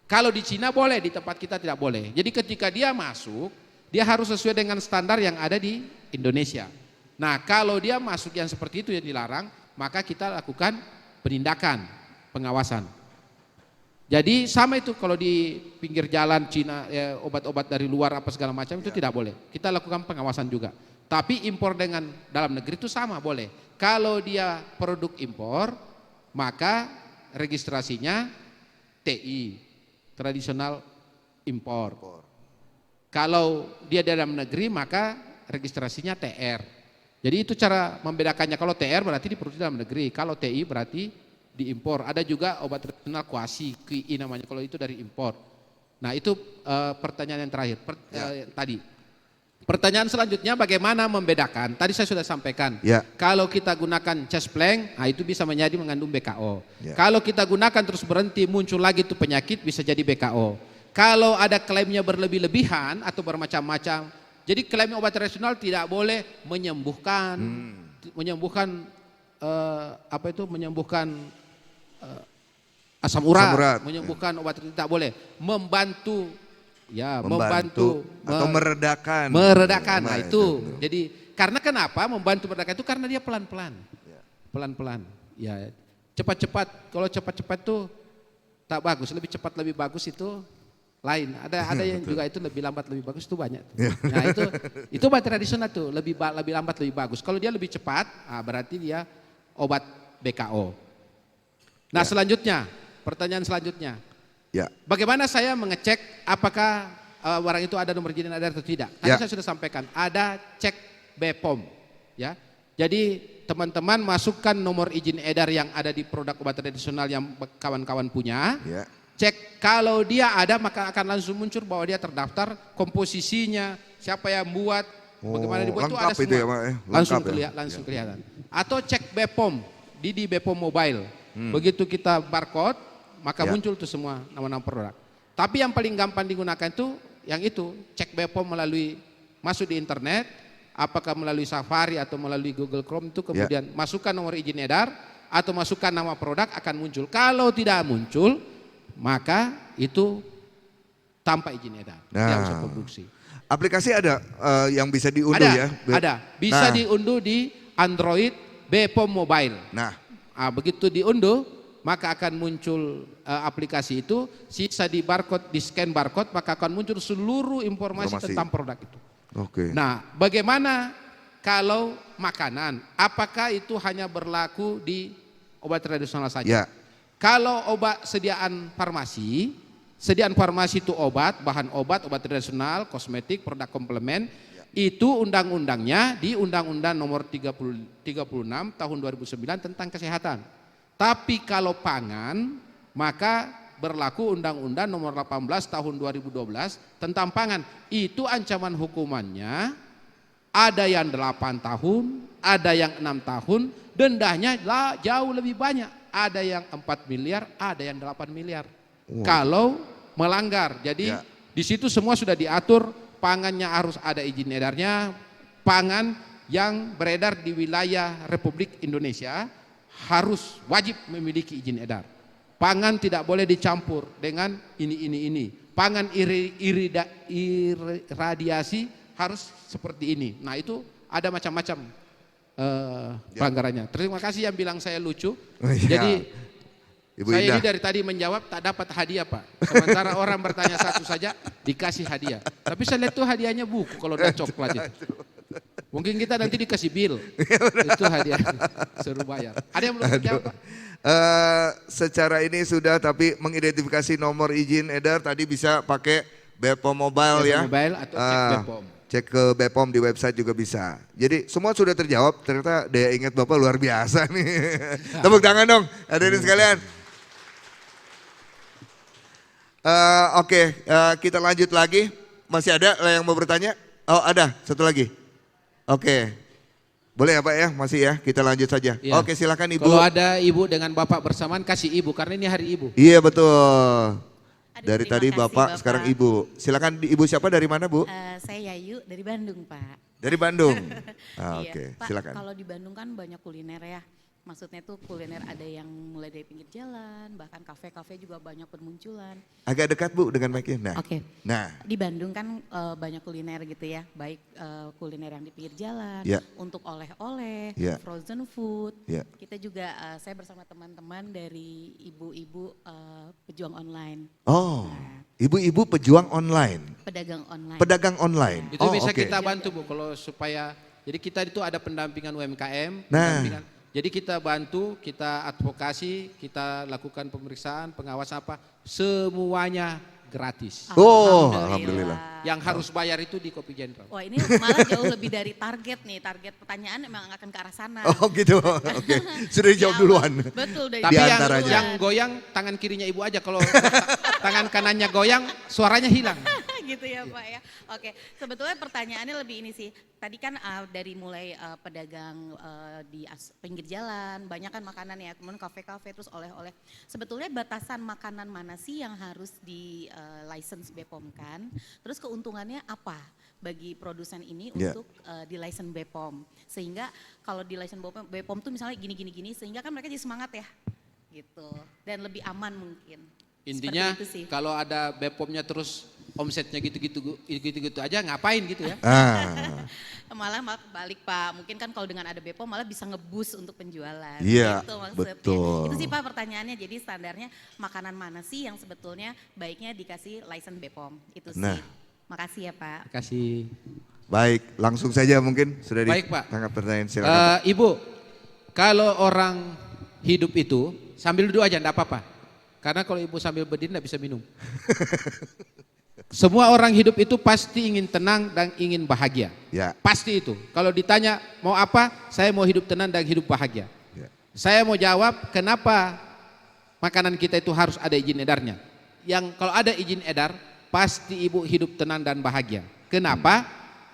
Kalau di Cina boleh, di tempat kita tidak boleh. Jadi ketika dia masuk, dia harus sesuai dengan standar yang ada di Indonesia. Nah kalau dia masuk yang seperti itu yang dilarang, maka kita lakukan penindakan, pengawasan. Jadi sama itu kalau di pinggir jalan Cina obat-obat dari luar apa segala macam itu tidak boleh. Kita lakukan pengawasan juga. Tapi impor dengan dalam negeri itu sama boleh. Kalau dia produk impor, maka registrasinya TI, tradisional impor. Kalau dia dalam negeri maka registrasinya TR. Jadi itu cara membedakannya. Kalau TR berarti diproduksi dalam negeri, kalau TI berarti diimpor. Ada juga obat tradisional kuasi, QI namanya, kalau itu dari impor. Nah itu pertanyaan yang terakhir tadi. Pertanyaan selanjutnya bagaimana membedakan? Tadi saya sudah sampaikan. Ya. Kalau kita gunakan chest plank, nah itu bisa menjadi mengandung BKO. Ya. Kalau kita gunakan terus berhenti muncul lagi itu penyakit bisa jadi BKO. Kalau ada klaimnya berlebih-lebihan atau bermacam-macam, jadi klaim obat tradisional tidak boleh menyembuhkan, menyembuhkan asam urat, menyembuhkan obat itu tidak boleh, membantu atau meredakan. Nah itu. Jadi karena kenapa membantu meredakan itu karena dia pelan-pelan. Pelan-pelan. Ya, cepat-cepat. Kalau cepat-cepat itu tak bagus, lebih cepat lebih bagus itu lain. Ada yang juga itu lebih lambat lebih bagus itu banyak tuh. Nah, itu obat tradisional tuh, lebih lambat lebih bagus. Kalau dia lebih cepat, berarti dia obat BKO. Nah, selanjutnya, pertanyaan selanjutnya. Ya. Bagaimana saya mengecek apakah barang itu ada nomor izin edar atau tidak? Tadi saya sudah sampaikan, ada cek BPOM, ya. Jadi teman-teman masukkan nomor izin edar yang ada di produk obat tradisional yang kawan-kawan punya. Ya. Cek kalau dia ada maka akan langsung muncul bahwa dia terdaftar, komposisinya, siapa yang buat, bagaimana dibuat itu ada semua. Itu ya, Pak, ya? Langsung kelihatan. Atau cek BPOM di BPOM Mobile. Begitu kita barcode maka muncul tuh semua nama-nama produk. Tapi yang paling gampang digunakan itu yang itu, cek BPOM melalui masuk di internet, apakah melalui Safari atau melalui Google Chrome itu kemudian masukkan nomor izin edar atau masukkan nama produk akan muncul. Kalau tidak muncul maka itu tanpa izin edar, tidak bisa produksi. Aplikasi ada yang bisa diunduh ya? Ada, bisa diunduh di Android BPOM Mobile. Begitu diunduh maka akan muncul aplikasi itu, sisa di barcode, di scan barcode maka akan muncul seluruh informasi tentang produk itu. Nah, bagaimana kalau makanan? Apakah itu hanya berlaku di obat tradisional saja? Kalau obat sediaan farmasi itu obat, bahan obat tradisional, kosmetik, produk komplement, itu undang-undangnya di Undang-Undang Nomor 36 Tahun 2009 tentang kesehatan. Tapi kalau pangan, maka berlaku Undang-Undang Nomor 18 Tahun 2012 tentang pangan. Itu ancaman hukumannya ada yang 8 tahun, ada yang 6 tahun, dendanya jauh lebih banyak. Ada yang 4 miliar, ada yang 8 miliar. Kalau melanggar. Jadi di situ semua sudah diatur, pangannya harus ada izin edarnya, pangan yang beredar di wilayah Republik Indonesia harus wajib memiliki izin edar. Pangan tidak boleh dicampur dengan ini. Pangan irradiasi harus seperti ini. Nah itu ada macam-macam pelanggarannya. Terima kasih yang bilang saya lucu. Jadi Ibu saya ini dari tadi menjawab tak dapat hadiah Pak. Sementara orang bertanya satu saja dikasih hadiah. Tapi saya lihat tuh hadiahnya buku kalau udah coklat itu. Mungkin kita nanti dikasih bill. Itu hadiah. Suruh bayar. Ada yang belum dijawab Pak? Secara ini sudah, tapi mengidentifikasi nomor izin edar tadi bisa pakai BPOM Mobile ya. Mobile atau cek BPOM. Cek ke BPOM di website juga bisa. Jadi semua sudah terjawab. Ternyata daya ingat Bapak luar biasa nih. Tepuk tangan dong hadirin sekalian. Oke, kita lanjut lagi. Masih ada yang mau bertanya? Oh ada, satu lagi. Oke, boleh ya Pak ya, masih ya, kita lanjut saja. Ya. Oke silakan Ibu. Kalau ada Ibu dengan Bapak bersamaan kasih Ibu, karena ini hari Ibu. Iya betul. Dari tadi Bapak, sekarang Ibu. Silakan Ibu siapa, dari mana Bu? Saya Yayu dari Bandung Pak. Dari Bandung? Iya. Oke, Pak, silakan. kalau di Bandung kan banyak kuliner ya. Maksudnya tuh kuliner ada yang mulai dari pinggir jalan, bahkan kafe-kafe juga banyak bermunculan. Agak dekat Bu dengan mic-nya. Nah. Oke. Nah. Di Bandung kan banyak kuliner gitu ya, baik kuliner yang di pinggir jalan, Ya. untuk oleh-oleh, Ya. frozen food. Ya. Kita juga, saya bersama teman-teman dari ibu-ibu pejuang online. Oh, Nah. ibu-ibu pejuang online, Pedagang online. pedagang online. Itu Oh, bisa oke. kita bantu Bu kalau supaya, jadi kita itu ada pendampingan UMKM, Nah. pendampingan. Jadi kita bantu, kita advokasi, kita lakukan pemeriksaan, pengawasan apa, semuanya gratis. Oh, alhamdulillah. Yang harus bayar itu di Kopi General. Wah ini malah jauh lebih dari target nih, target pertanyaan memang akan ke arah sana. Oh gitu, oke. Sudah dijawab Di duluan. awal. Betul dari Tapi Di yang, antaranya. yang goyang tangan kirinya ibu aja, kalau tangan kanannya goyang suaranya hilang. gitu ya Pak ya. Oke, sebetulnya pertanyaannya lebih ini sih. Tadi kan dari mulai pedagang di pinggir jalan, banyak kan makanan ya, kemudian kafe-kafe, terus oleh-oleh. Sebetulnya batasan makanan mana sih yang harus di license BPOM kan? Terus keuntungannya apa bagi produsen ini Ya. untuk di license BPOM? Sehingga kalau di license BPOM tuh misalnya gini-gini, sehingga kan mereka jadi semangat ya gitu. Dan lebih aman mungkin. Intinya Seperti itu sih. kalau ada BPOM-nya terus omsetnya gitu-gitu aja ngapain gitu ya. Ah, Malah balik Pak, mungkin kan kalau dengan ada BPOM malah bisa ngebus untuk penjualan. Iya, Gitu maksudnya. betul. Itu sih Pak pertanyaannya, jadi standarnya makanan mana sih yang sebetulnya baiknya dikasih license BPOM, itu sih. Nah. Makasih ya Pak. Kasih. baik, langsung saja mungkin sudah Baik, Pak. ditangkap pertanyaan silakan. Ibu, kalau orang hidup itu sambil duduk aja enggak apa-apa. Karena kalau ibu sambil berdiri enggak bisa minum. Semua orang hidup itu pasti ingin tenang dan ingin bahagia. Ya. Pasti itu. Kalau ditanya mau apa, saya mau hidup tenang dan hidup bahagia. Ya. Saya mau jawab kenapa makanan kita itu harus ada izin edarnya. Yang kalau ada izin edar, pasti ibu hidup tenang dan bahagia. Kenapa?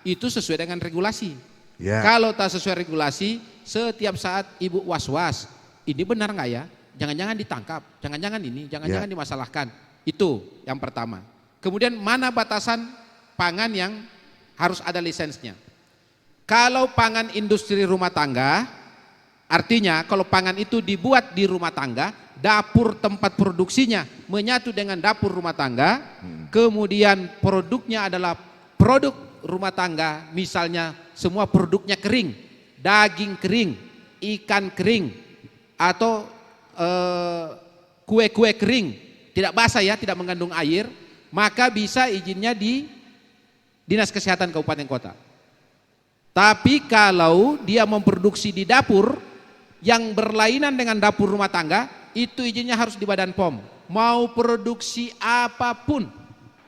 Itu sesuai dengan regulasi. Ya. Kalau tak sesuai regulasi, setiap saat ibu was-was. Ini benar nggak ya? Jangan-jangan ditangkap, jangan-jangan ini, jangan-jangan dimasalahkan. Itu yang pertama. Kemudian mana batasan pangan yang harus ada lisensnya? Kalau pangan industri rumah tangga, artinya kalau pangan itu dibuat di rumah tangga, dapur tempat produksinya menyatu dengan dapur rumah tangga, kemudian produknya adalah produk rumah tangga, misalnya semua produknya kering, daging kering, ikan kering, atau kue-kue kering, tidak basah ya, tidak mengandung air, maka bisa izinnya di Dinas Kesehatan Kabupaten Kota. Tapi kalau dia memproduksi di dapur yang berlainan dengan dapur rumah tangga, itu izinnya harus di Badan POM. Mau produksi apapun,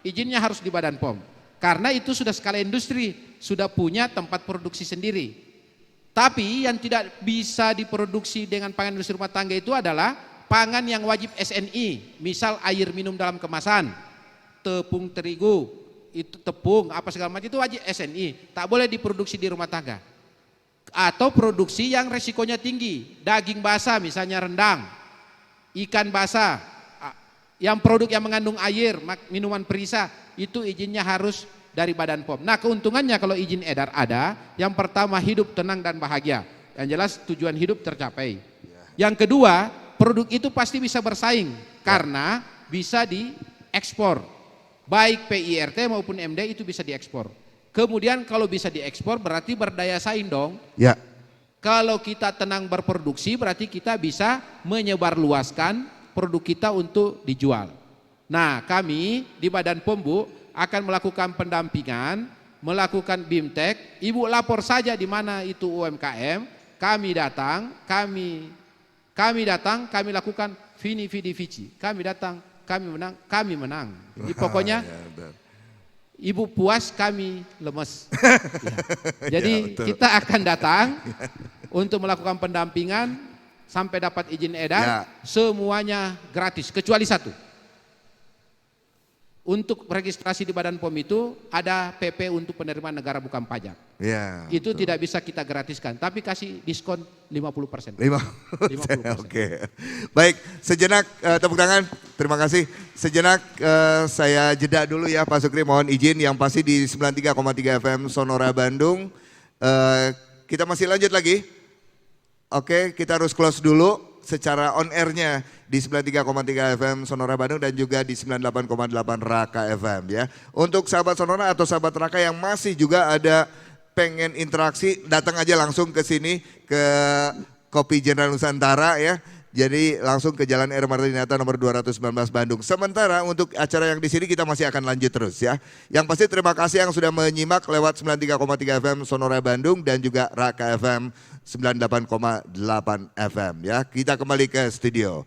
izinnya harus di Badan POM. Karena itu sudah skala industri, sudah punya tempat produksi sendiri. Tapi yang tidak bisa diproduksi dengan pangan industri rumah tangga itu adalah pangan yang wajib SNI, misal air minum dalam kemasan, tepung terigu, itu tepung apa segala macam itu wajib SNI, tak boleh diproduksi di rumah tangga. Atau produksi yang resikonya tinggi, daging basah misalnya rendang, ikan basah, yang produk yang mengandung air, minuman perisa, itu izinnya harus dari Badan POM. Nah keuntungannya kalau izin edar ada, yang pertama hidup tenang dan bahagia, yang jelas tujuan hidup tercapai. Yang kedua, produk itu pasti bisa bersaing karena bisa diekspor. Baik PIRT maupun MD itu bisa diekspor. Kemudian kalau bisa diekspor berarti berdaya saing dong. Ya. Kalau kita tenang berproduksi berarti kita bisa menyebarluaskan produk kita untuk dijual. Nah kami di Badan POM Bu akan melakukan pendampingan, melakukan BIMTEK. Ibu lapor saja di mana itu UMKM, kami datang, kami lakukan vini vidi vici. Kami datang, kami menang. Jadi pokoknya ibu puas, kami lemes. Ya. Jadi kita akan datang untuk melakukan pendampingan sampai dapat izin edar, semuanya gratis kecuali satu. Untuk registrasi di Badan POM itu ada PP untuk penerimaan negara bukan pajak. Ya. Itu tidak bisa kita gratiskan, tapi kasih diskon 50%. 50%. Oke. Baik, sejenak tepuk tangan. Terima kasih. Sejenak saya jeda dulu ya Pak Sukri, mohon izin yang pasti di 93,3 FM Sonora Bandung. Kita masih lanjut lagi. Oke, kita harus close dulu secara on airnya di 93,3 FM Sonora Bandung dan juga di 98,8 Raka FM ya. Untuk sahabat Sonora atau sahabat Raka yang masih juga ada pengen interaksi, datang aja langsung ke sini ke Kopi Jenderal Nusantara ya. Jadi langsung ke Jalan R. Martinata nomor 219 Bandung. Sementara untuk acara yang di sini kita masih akan lanjut terus ya. Yang pasti terima kasih yang sudah menyimak lewat 93,3 FM Sonora Bandung dan juga Raka FM 98,8 FM ya. Kita kembali ke studio.